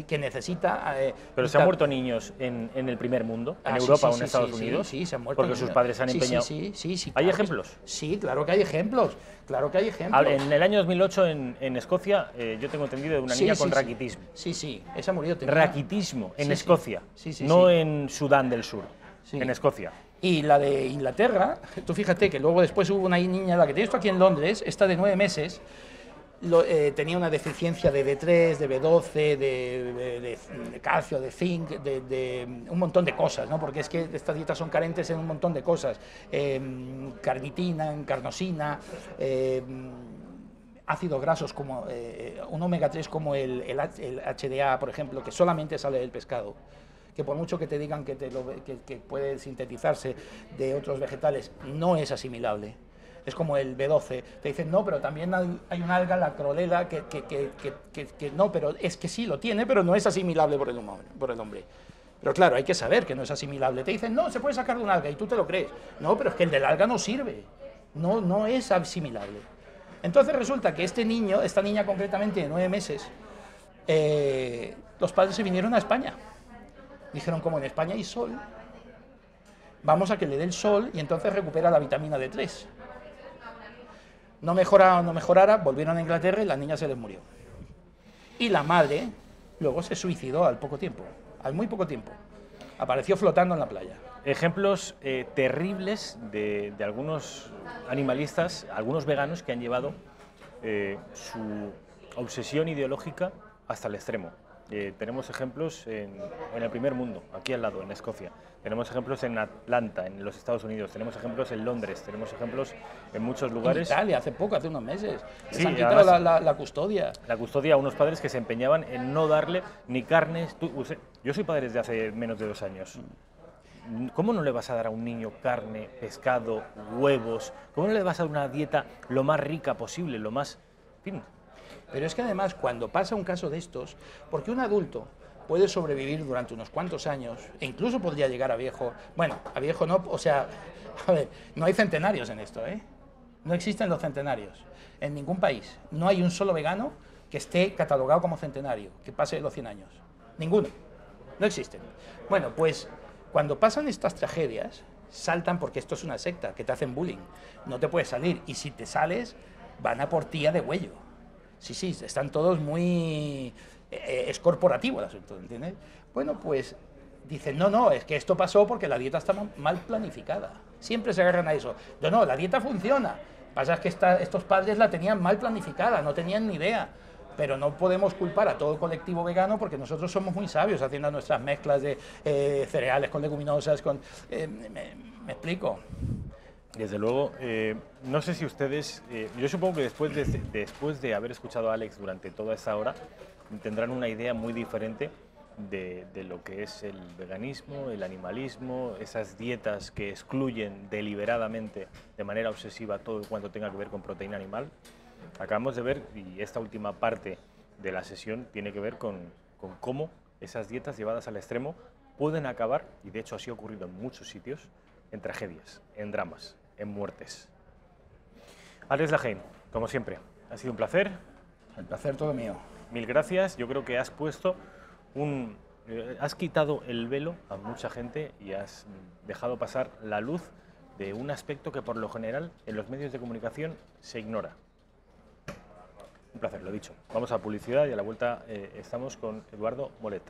que necesita... Pero se han muerto niños en el primer mundo, en Europa o en Estados Unidos, sí, se han muerto porque sus padres han empeñado. Sí, ¿Hay claro ejemplos? Sí, claro que hay ejemplos, claro que hay ejemplos. En el año 2008 en Escocia, yo tengo entendido de una niña con raquitismo. Sí, esa murió. Raquitismo en Escocia, sí. no en Sudán del Sur, en Escocia. Y la de Inglaterra, tú fíjate que luego después hubo una niña, la que tienes tú aquí en Londres, esta de 9 meses, tenía una deficiencia de D3, de B12, de calcio, de zinc, de un montón de cosas, ¿no? Porque es que estas dietas son carentes en un montón de cosas, carnitina, carnosina, ácidos grasos como un omega 3 como el HDA, por ejemplo, que solamente sale del pescado, que por mucho que te digan que puede sintetizarse de otros vegetales, no es asimilable. Es como el B12, te dicen, no, pero también hay un alga, la clorela, que no, pero es que sí lo tiene, pero no es asimilable por el hombre. Pero claro, hay que saber que no es asimilable. Te dicen, no, se puede sacar de un alga, y tú te lo crees. No, pero es que el del alga no sirve, no es asimilable. Entonces resulta que esta niña concretamente de 9 meses, los padres se vinieron a España. Dijeron, como en España hay sol, vamos a que le dé el sol y entonces recupera la vitamina D3. No mejorara, volvieron a Inglaterra y la niña se les murió. Y la madre luego se suicidó al muy poco tiempo. Apareció flotando en la playa. ejemplos terribles de algunos animalistas, algunos veganos que han llevado su obsesión ideológica hasta el extremo. Tenemos ejemplos en el primer mundo, aquí al lado, en Escocia. Tenemos ejemplos en Atlanta, en los Estados Unidos. Tenemos ejemplos en Londres. Tenemos ejemplos en muchos lugares. En Italia, hace poco, hace unos meses. Sí, se han quitado la custodia. La custodia a unos padres que se empeñaban en no darle ni carnes. Yo soy padre desde hace menos de 2 años. ¿Cómo no le vas a dar a un niño carne, pescado, huevos? ¿Cómo no le vas a dar una dieta lo más rica posible, lo más... En fin. Pero es que además, cuando pasa un caso de estos, porque un adulto puede sobrevivir durante unos cuantos años, e incluso podría llegar a viejo, bueno, a viejo no, o sea, a ver, no hay centenarios en esto, ¿eh? No existen los centenarios en ningún país. No hay un solo vegano que esté catalogado como centenario, que pase de los 100 años. Ninguno. No existen. Bueno, pues cuando pasan estas tragedias, saltan porque esto es una secta, que te hacen bullying. No te puedes salir, y si te sales, van a por ti a degüello. Sí, sí, están todos muy... es corporativo el asunto, ¿entiendes? Bueno, pues dicen, no, es que esto pasó porque la dieta está mal planificada. Siempre se agarran a eso. No, la dieta funciona. Pasa es que estos padres la tenían mal planificada, no tenían ni idea. Pero no podemos culpar a todo el colectivo vegano porque nosotros somos muy sabios haciendo nuestras mezclas de cereales con leguminosas, ¿me explico? Desde luego, no sé si ustedes, yo supongo que después de haber escuchado a Alex durante toda esta hora, tendrán una idea muy diferente de lo que es el veganismo, el animalismo, esas dietas que excluyen deliberadamente, de manera obsesiva, todo cuanto tenga que ver con proteína animal. Acabamos de ver, y esta última parte de la sesión tiene que ver con cómo esas dietas llevadas al extremo pueden acabar, y de hecho así ha ocurrido en muchos sitios, en tragedias, en dramas, en muertes. Alex Lajein, como siempre, ha sido un placer. El placer todo mío. Mil gracias. Yo creo que has puesto has quitado el velo a mucha gente y has dejado pasar la luz de un aspecto que por lo general en los medios de comunicación se ignora. Un placer, lo dicho. Vamos a publicidad y a la vuelta estamos con Eduardo Molet.